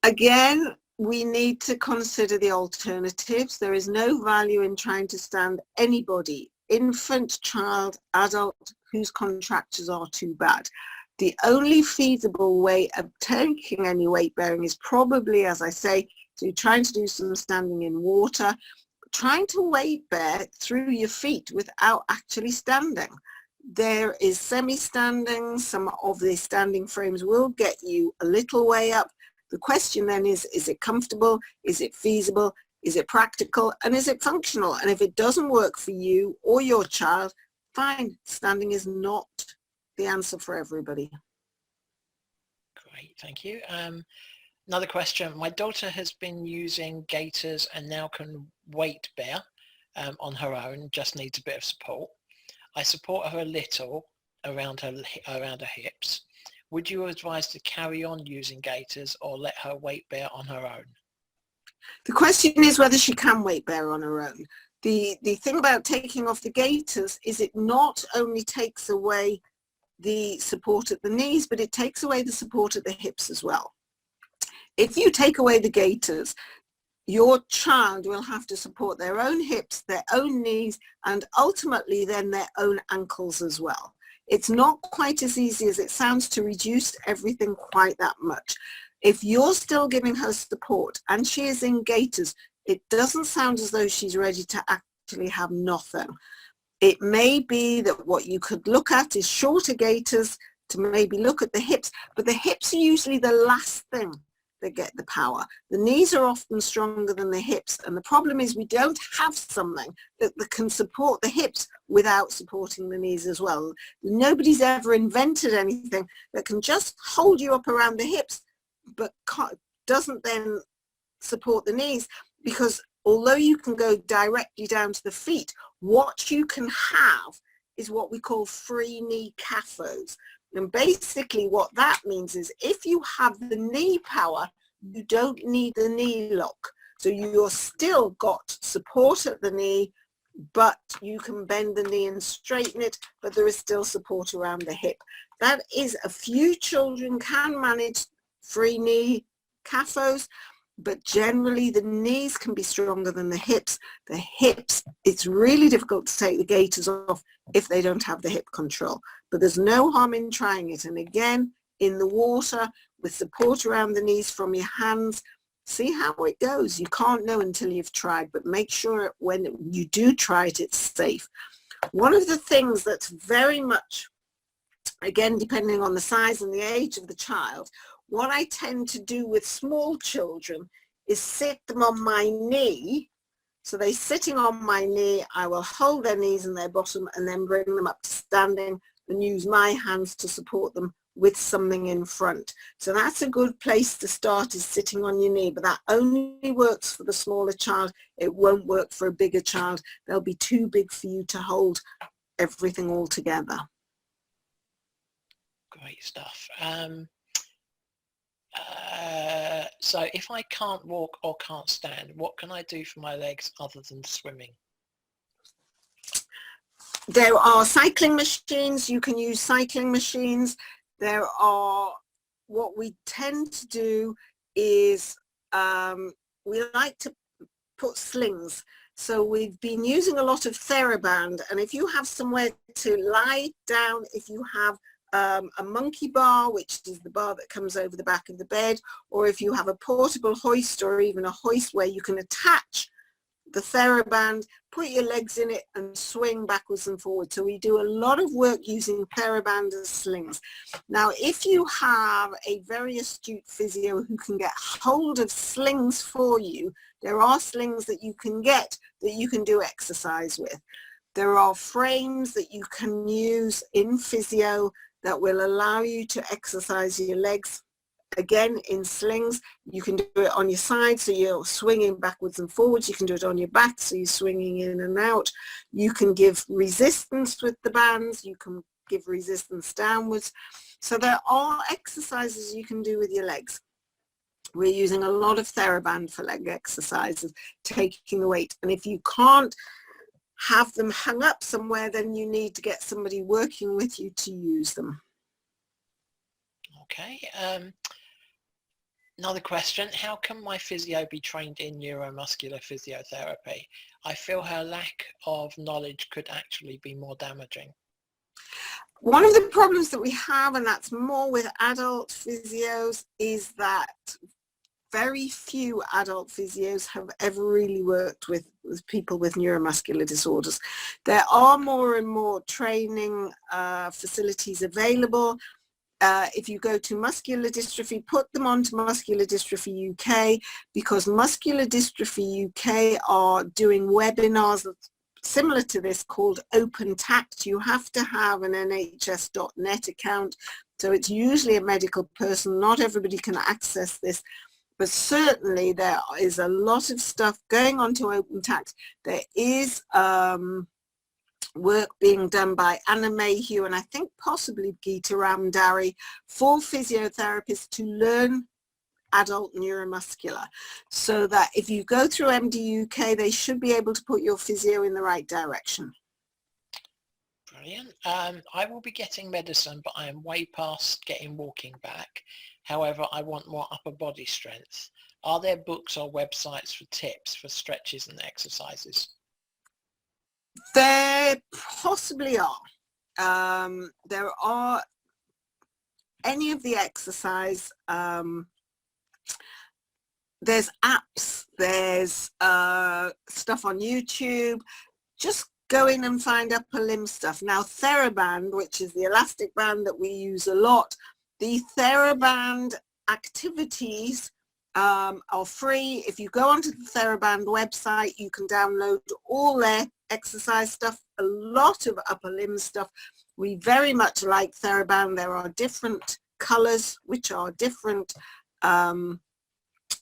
Again, we need to consider the alternatives. There is no value in trying to stand anybody, infant, child, adult, whose contractures are too bad. The only feasible way of taking any weight bearing is probably, as I say, to trying to do some standing in water, trying to weight bear through your feet without actually standing. There is semi-standing. Some of the standing frames will get you a little way up. The question then is it comfortable? Is it feasible? Is it practical? And is it functional? And if it doesn't work for you or your child, fine. Standing is not the answer for everybody. Great, thank you. Another question. My daughter has been using gaiters and now can weight bear on her own, just needs a bit of support. I support her a little around her hips. Would you advise to carry on using gaiters or let her weight bear on her own? The question is whether she can weight bear on her own. The thing about taking off the gaiters is it not only takes away the support at the knees, but it takes away the support at the hips as well. If you take away the gaiters, your child will have to support their own hips, their own knees, and ultimately then their own ankles as well. It's not quite as easy as it sounds to reduce everything quite that much. If you're still giving her support and she is in gaiters, it doesn't sound as though she's ready to actually have nothing. It may be that what you could look at is shorter gaiters to maybe look at the hips, but the hips are usually the last thing that get the power. The knees are often stronger than the hips, and the problem is we don't have something that can support the hips without supporting the knees as well. Nobody's ever invented anything that can just hold you up around the hips but doesn't then support the knees, because although you can go directly down to the feet, what you can have is what we call free knee CAFOs. And basically what that means is if you have the knee power, you don't need the knee lock. So you're still got support at the knee, but you can bend the knee and straighten it, but there is still support around the hip. That is, a few children can manage free knee CAFOs, but generally the knees can be stronger than the hips. The hips, it's really difficult to take the gaiters off if they don't have the hip control. But there's no harm in trying it. And again, in the water, with support around the knees from your hands, see how it goes. You can't know until you've tried, but make sure when you do try it, it's safe. One of the things that's very much, again, depending on the size and the age of the child, what I tend to do with small children is sit them on my knee. So they're sitting on my knee, I will hold their knees and their bottom and then bring them up to standing and use my hands to support them with something in front. So that's a good place to start, is sitting on your knee, but that only works for the smaller child. It won't work for a bigger child. They'll be too big for you to hold everything all together. Great stuff. So if I can't walk or can't stand, what can I do for my legs other than swimming? There are cycling machines. You can use cycling machines. There are, what we tend to do is we like to put slings. So we've been using a lot of TheraBand, and if you have somewhere to lie down, if you have a monkey bar, which is the bar that comes over the back of the bed, or if you have a portable hoist or even a hoist where you can attach the TheraBand, put your legs in it and swing backwards and forwards. So we do a lot of work using TheraBand as slings. Now, if you have a very astute physio who can get hold of slings for you, there are slings that you can get that you can do exercise with. There are frames that you can use in physio that will allow you to exercise your legs. Again, in slings, you can do it on your side, so you're swinging backwards and forwards. You can do it on your back, so you're swinging in and out. You can give resistance with the bands. You can give resistance downwards. So there are exercises you can do with your legs. We're using a lot of TheraBand for leg exercises, taking the weight. And if you can't have them hung up somewhere, then you need to get somebody working with you to use them. Okay. Another question, how can my physio be trained in neuromuscular physiotherapy? I feel her lack of knowledge could actually be more damaging. One of the problems that we have, and that's more with adult physios, is that very few adult physios have ever really worked with people with neuromuscular disorders. There are more and more training facilities available. If you go to Muscular Dystrophy, put them onto Muscular Dystrophy UK, because Muscular Dystrophy UK are doing webinars similar to this called Open Tact. You have to have an nhs.net account, so it's usually a medical person. Not everybody can access this, but certainly there is a lot of stuff going on to Open Tact. There is work being done by Anna Mayhew and I think possibly Geeta Ramdari for physiotherapists to learn adult neuromuscular, so that if you go through MD UK, they should be able to put your physio in the right direction. Brilliant. I will be getting medicine, but I am way past getting walking back. However, I want more upper body strength. Are there books or websites for tips for stretches and exercises? There possibly are. There are any of the exercise. There's apps, there's stuff on YouTube. Just go in and find upper limb stuff. Now, TheraBand, which is the elastic band that we use a lot, the TheraBand activities are free. If you go onto the TheraBand website, you can download all their exercise stuff, a lot of upper limb stuff. We very much like TheraBand. There are different colors, which are different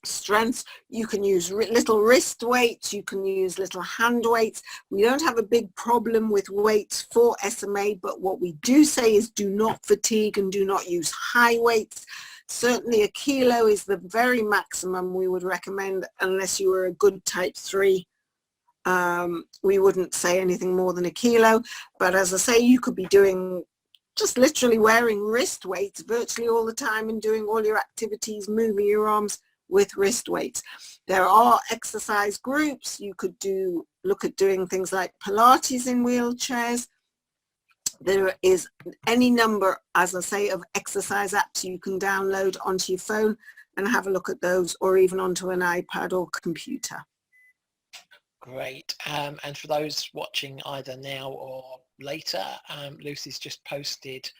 strengths. You can use little wrist weights, you can use little hand weights. We don't have a big problem with weights for SMA, but what we do say is do not fatigue and do not use high weights. Certainly a kilo is the very maximum we would recommend, unless you were a good type 3. We wouldn't say anything more than a kilo, but as I say, you could be doing just literally wearing wrist weights virtually all the time and doing all your activities, moving your arms with wrist weights. There are exercise groups. You could look at doing things like Pilates in wheelchairs. There is any number, as I say, of exercise apps you can download onto your phone and have a look at those, or even onto an iPad or computer. Great. And for those watching either now or later, Lucy's just posted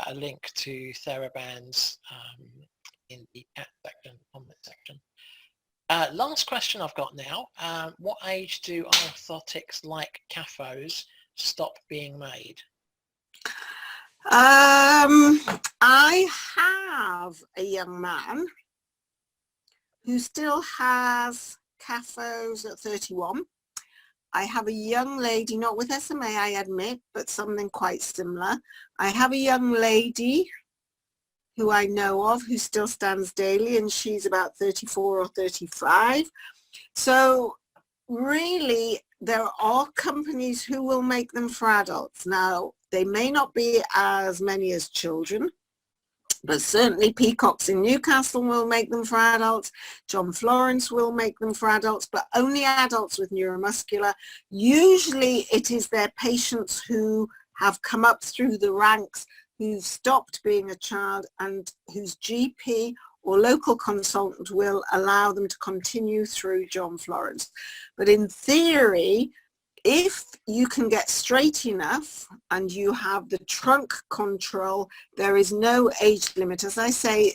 a link to TheraBand's in the chat section, comment section. Last question I've got now. What age do orthotics like CAFOs stop being made? I have a young man who still has CAFOs at 31. I have a young lady, not with SMA, I admit, but something quite similar. I have a young lady who I know of who still stands daily, and she's about 34 or 35. So really, there are companies who will make them for adults. Now, they may not be as many as children, but certainly Peacocks in Newcastle will make them for adults. John Florence will make them for adults, but only adults with neuromuscular. Usually it is their patients who have come up through the ranks, who've stopped being a child, and whose GP or local consultant will allow them to continue through John Florence. But in theory, if you can get straight enough and you have the trunk control, there is no age limit. As I say,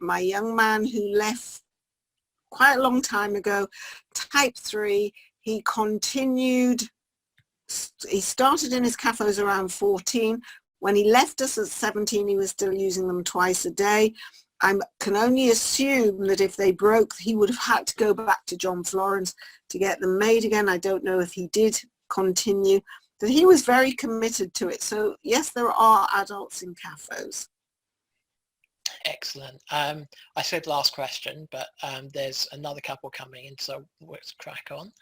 my young man who left quite a long time ago, type 3, he continued, he started in his CAFOs around 14. When he left us at 17, he was still using them twice a day. I can only assume that if they broke, he would have had to go back to John Florence to get them made again. I don't know if he did continue, but he was very committed to it. So yes, there are adults in CAFOs. Excellent. I said last question, but there's another couple coming in, so let's crack on.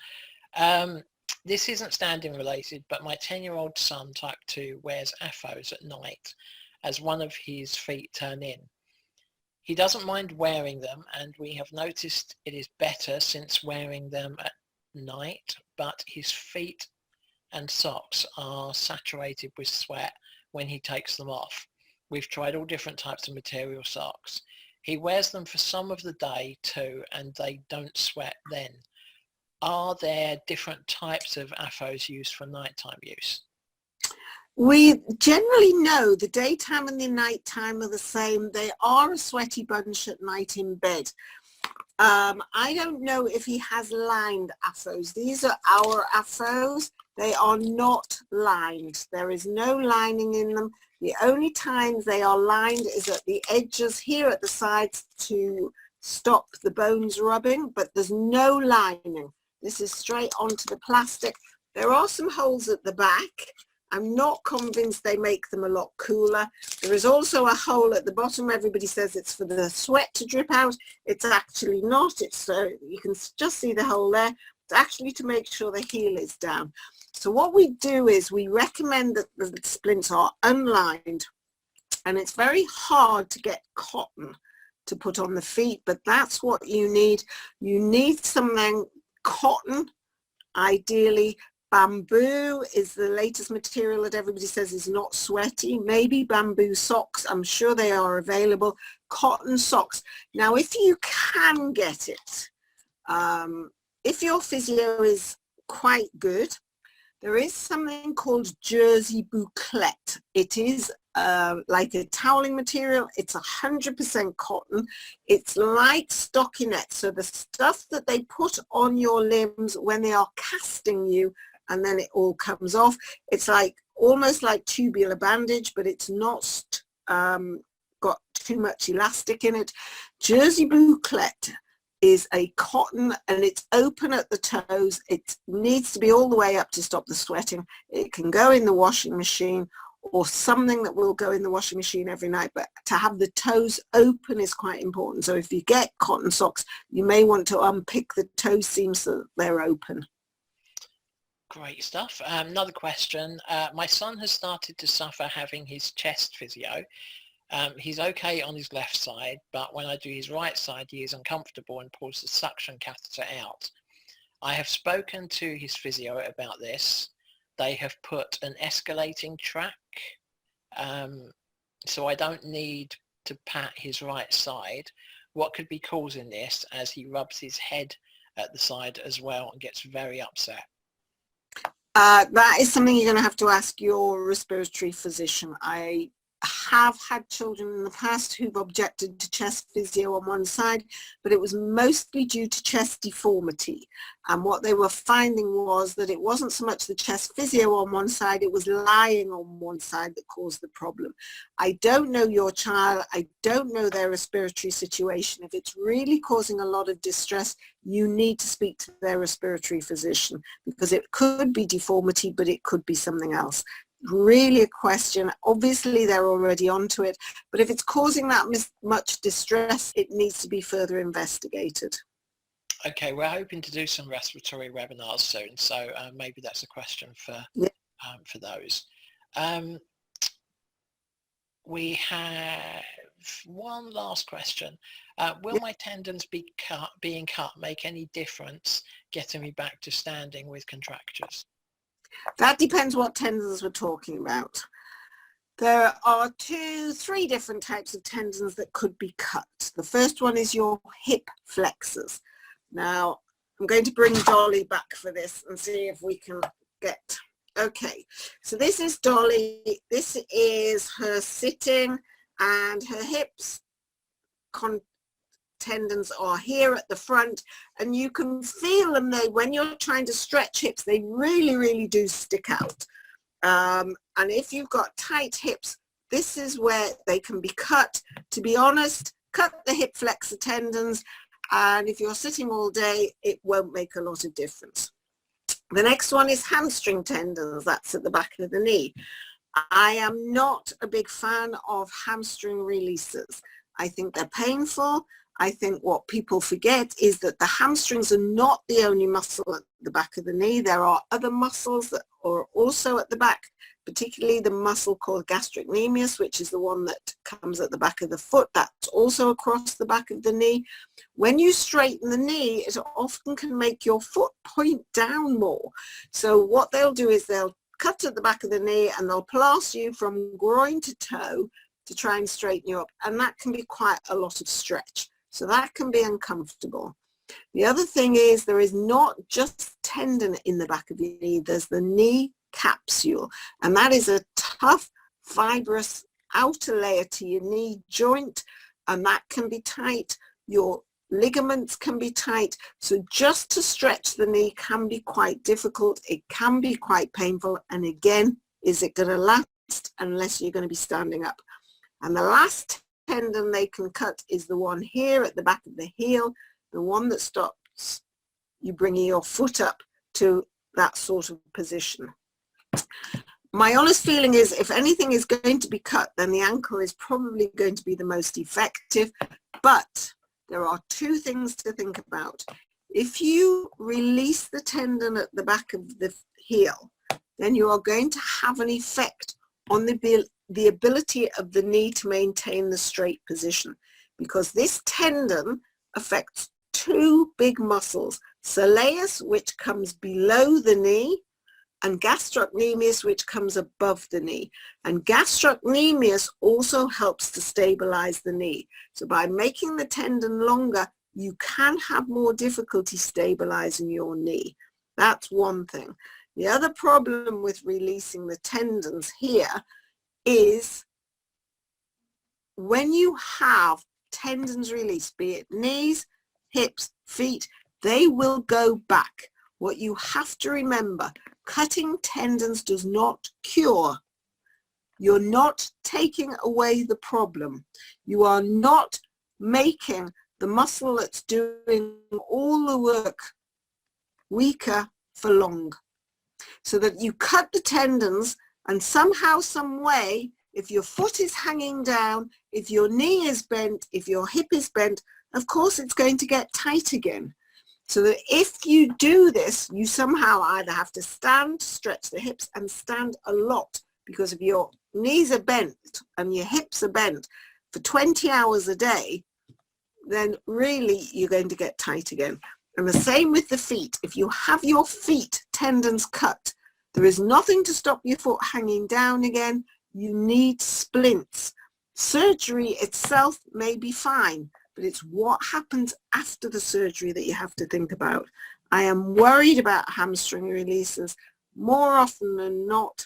This isn't standing related, but my 10-year-old son type 2 wears AFOs at night as one of his feet turn in. He doesn't mind wearing them, and we have noticed it is better since wearing them at night, but his feet and socks are saturated with sweat when he takes them off. We've tried all different types of material socks. He wears them for some of the day too, and they don't sweat then. Are there different types of AFOs used for nighttime use? We generally know the daytime and the nighttime are the same. They are a sweaty bunch at night in bed. I don't know if he has lined AFOs. These are our AFOs. They are not lined. There is no lining in them. The only times they are lined is at the edges here at the sides to stop the bones rubbing, but there's no lining. This is straight onto the plastic. There are some holes at the back. I'm not convinced they make them a lot cooler. There is also a hole at the bottom. Everybody says it's for the sweat to drip out. It's actually not. It's you can just see the hole there. It's actually to make sure the heel is down. So what we do is we recommend that the splints are unlined, and it's very hard to get cotton to put on the feet, but that's what you need. You need something cotton, ideally. Bamboo is the latest material that everybody says is not sweaty. Maybe bamboo socks, I'm sure they are available. Cotton socks. Now, if you can get it, if your physio is quite good, there is something called jersey bouclette. It is like a toweling material. It's 100% cotton. It's like stockinette. So the stuff that they put on your limbs when they are casting you, and then it all comes off. It's like almost like tubular bandage, but it's not got too much elastic in it. Jersey bouclette is a cotton, and it's open at the toes. It needs to be all the way up to stop the sweating. It can go in the washing machine, or something that will go in the washing machine every night, but to have the toes open is quite important. So if you get cotton socks, you may want to unpick the toe seams so that they're open. Great stuff. Another question. My son has started to suffer having his chest physio. He's okay on his left side, but when I do his right side, he is uncomfortable and pulls the suction catheter out. I have spoken to his physio about this. They have put an escalating track, so I don't need to pat his right side. What could be causing this, as he rubs his head at the side as well and gets very upset? That is something you're going to have to ask your respiratory physician. I have had children in the past who've objected to chest physio on one side, but it was mostly due to chest deformity. And what they were finding was that it wasn't so much the chest physio on one side, it was lying on one side that caused the problem. I don't know your child, I don't know their respiratory situation. If it's really causing a lot of distress, you need to speak to their respiratory physician, because it could be deformity, but it could be something else. Really a question. Obviously they're already onto it, but if it's causing that much distress, it needs to be further investigated. Okay, we're hoping to do some respiratory webinars soon, so maybe that's a question for those. We have one last question. Will my tendons being cut make any difference getting me back to standing with contractures? That depends what tendons we're talking about. There are 3 different types of tendons that could be cut. The first one is your hip flexors. Now, I'm going to bring Dolly back for this and see if we can get... Okay, so this is Dolly. This is her sitting, and her hips tendons are here at the front, and you can feel them there when you're trying to stretch hips. They really do stick out, and if you've got tight hips, this is where they can be cut. To be honest, cut the hip flexor tendons, and if you're sitting all day, it won't make a lot of difference. The next one is hamstring tendons. That's at the back of the knee. I am not a big fan of hamstring releases. I think they're painful. I think what people forget is that the hamstrings are not the only muscle at the back of the knee. There are other muscles that are also at the back, particularly the muscle called gastrocnemius, which is the one that comes at the back of the foot. That's also across the back of the knee. When you straighten the knee, it often can make your foot point down more. So what they'll do is they'll cut at the back of the knee, and they'll plaster you from groin to toe to try and straighten you up. And that can be quite a lot of stretch. So that can be uncomfortable. The other thing is there is not just tendon in the back of your knee, there's the knee capsule. And that is a tough, fibrous outer layer to your knee joint, and that can be tight. Your ligaments can be tight. So just to stretch the knee can be quite difficult. It can be quite painful. And again, is it going to last unless you're going to be standing up? And the last tendon they can cut is the one here at the back of the heel, the one that stops you bringing your foot up to that sort of position. My honest feeling is if anything is going to be cut, then the ankle is probably going to be the most effective. But there are 2 things to think about. If you release the tendon at the back of the heel, then you are going to have an effect on the ability of the knee to maintain the straight position, because this tendon affects two big muscles, soleus, which comes below the knee, and gastrocnemius, which comes above the knee. And gastrocnemius also helps to stabilize the knee. So by making the tendon longer, you can have more difficulty stabilizing your knee. That's one thing. The other problem with releasing the tendons here is when you have tendons released, be it knees, hips, feet, they will go back. What you have to remember, cutting tendons does not cure. You're not taking away the problem. You are not making the muscle that's doing all the work weaker for long. So that you cut the tendons, and somehow, some way, if your foot is hanging down, if your knee is bent, if your hip is bent, of course it's going to get tight again. So that if you do this, you somehow either have to stand, stretch the hips, and stand a lot, because if your knees are bent and your hips are bent for 20 hours a day, then really you're going to get tight again. And the same with the feet. If you have your feet tendons cut, there is nothing to stop your foot hanging down again. You need splints. Surgery itself may be fine, but it's what happens after the surgery that you have to think about. I am worried about hamstring releases. More often than not,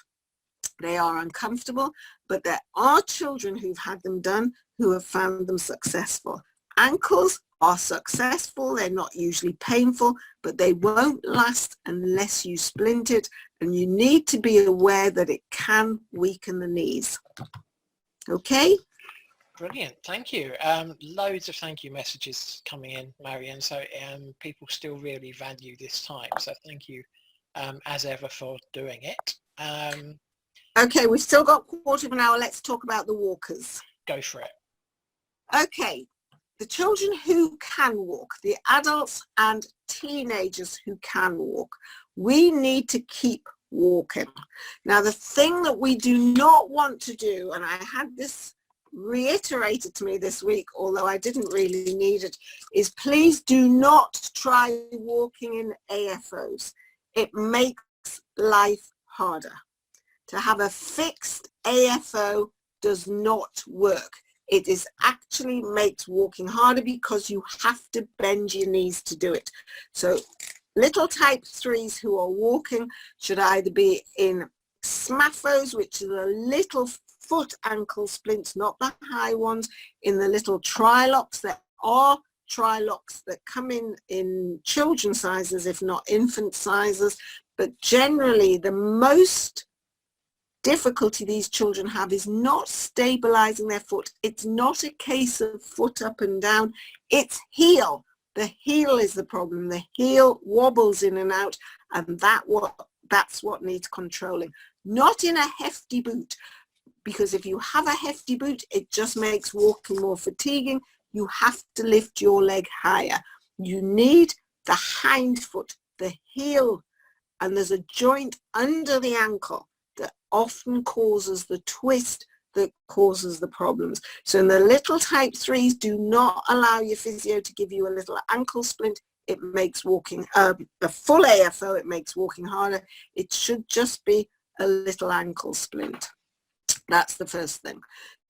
they are uncomfortable, but there are children who've had them done who have found them successful. Ankles are successful. They're not usually painful, but they won't last unless you splint it, and you need to be aware that it can weaken the knees. Okay? Brilliant, thank you. Loads of thank you messages coming in, Marion, so people still really value this time, so thank you as ever for doing it. Okay, we've still got a quarter of an hour. Let's talk about the walkers. Go for it. Okay, the children who can walk, the adults and teenagers who can walk, we need to keep walking. Now, the thing that we do not want to do, and I had this reiterated to me this week, although I didn't really need it, is please do not try walking in AFOs. It makes life harder. To have a fixed AFO does not work. It is actually makes walking harder because you have to bend your knees to do it. So little type 3s who are walking should either be in SMAFOs, which are the little foot ankle splints, not the high ones, in the little trilocks. There are trilocks that come in children's sizes, if not infant sizes, but generally the most difficulty these children have is not stabilizing their foot. It's not a case of foot up and down, it's heel. The heel is the problem. The heel wobbles in and out, and that's what needs controlling. Not in a hefty boot, because if you have a hefty boot, it just makes walking more fatiguing. You have to lift your leg higher. You need the hind foot, the heel, and there's a joint under the ankle that often causes the twist that causes the problems. So in the little type 3s, do not allow your physio to give you a little ankle splint. It makes walking, a full AFO, it makes walking harder. It should just be a little ankle splint. That's the first thing.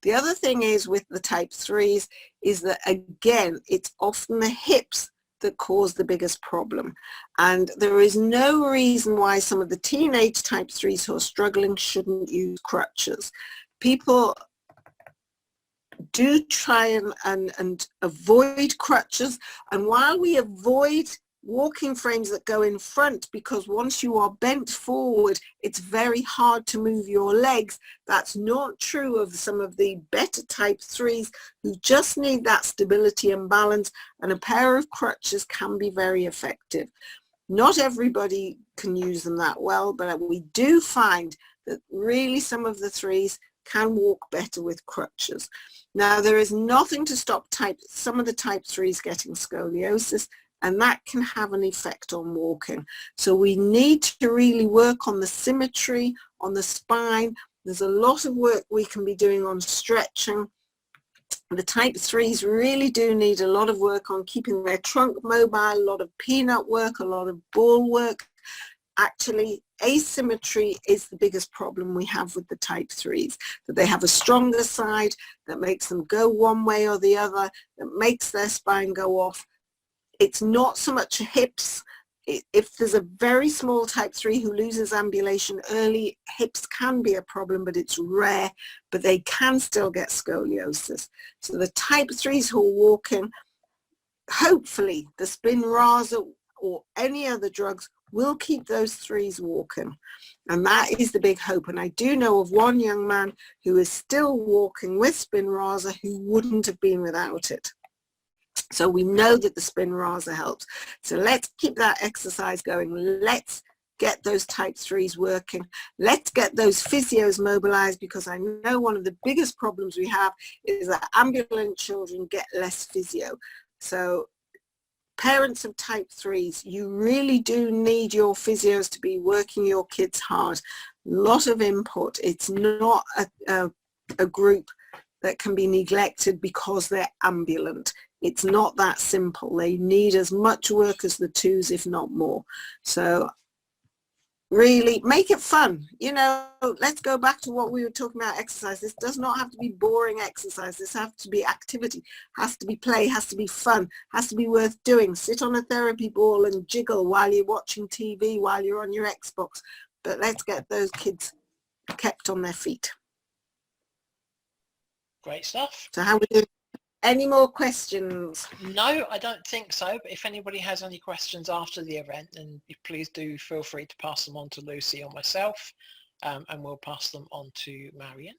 The other thing is with the type 3s is that, again, it's often the hips that cause the biggest problem. And there is no reason why some of the teenage type 3s who are struggling shouldn't use crutches. People do try and avoid crutches. And while we avoid walking frames that go in front, because once you are bent forward, it's very hard to move your legs, that's not true of some of the better type 3s who just need that stability and balance, and a pair of crutches can be very effective. Not everybody can use them that well, but we do find that really some of the 3s can walk better with crutches. Now, there is nothing to stop some of the type 3s getting scoliosis. and that can have an effect on walking. So we need to really work on the symmetry, on the spine. There's a lot of work we can be doing on stretching. The type 3s really do need a lot of work on keeping their trunk mobile, a lot of peanut work, a lot of ball work. Actually, asymmetry is the biggest problem we have with the type 3s, that they have a stronger side that makes them go one way or the other, that makes their spine go off. It's not so much hips. If there's a very small type 3 who loses ambulation early, hips can be a problem, but it's rare, but they can still get scoliosis. So the type 3s who are walking, hopefully the Spinraza or any other drugs will keep those 3s walking. And that is the big hope. And I do know of one young man who is still walking with Spinraza who wouldn't have been without it. So we know that the Spinraza helps. So let's keep that exercise going. Let's get those type 3s working. Let's get those physios mobilized, because I know one of the biggest problems we have is that ambulant children get less physio. So parents of type 3s, you really do need your physios to be working your kids hard. Lot of input. It's not a group that can be neglected because they're ambulant. It's not that simple. They need as much work as the 2s, if not more. So really make it fun. You know, let's go back to what we were talking about, exercise. This does not have to be boring exercise. This has to be activity, has to be play, has to be fun, has to be worth doing. Sit on a therapy ball and jiggle while you're watching TV, while you're on your Xbox. But let's get those kids kept on their feet. Great stuff. So how we doing? Any more questions? No, I don't think so. But if anybody has any questions after the event, then please do feel free to pass them on to Lucy or myself, and we'll pass them on to Marion.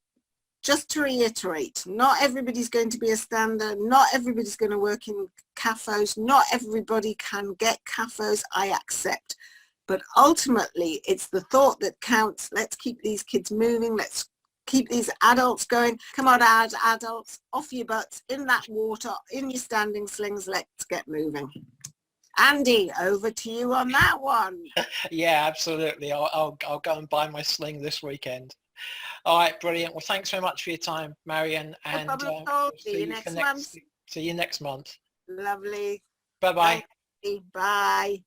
Just to reiterate, not everybody's going to be a standard. Not everybody's going to work in CAFOs. Not everybody can get CAFOs, I accept. But ultimately, it's the thought that counts. Let's keep these kids moving. Let's keep these adults going. Come on, adults, off your butts, in that water, in your standing slings. Let's get moving. Andy, over to you on that one. Yeah, absolutely. I'll go and buy my sling this weekend. All right, brilliant. Well, thanks very much for your time, Marion. And see you next month. See you next month. Lovely. Bye-bye. Bye.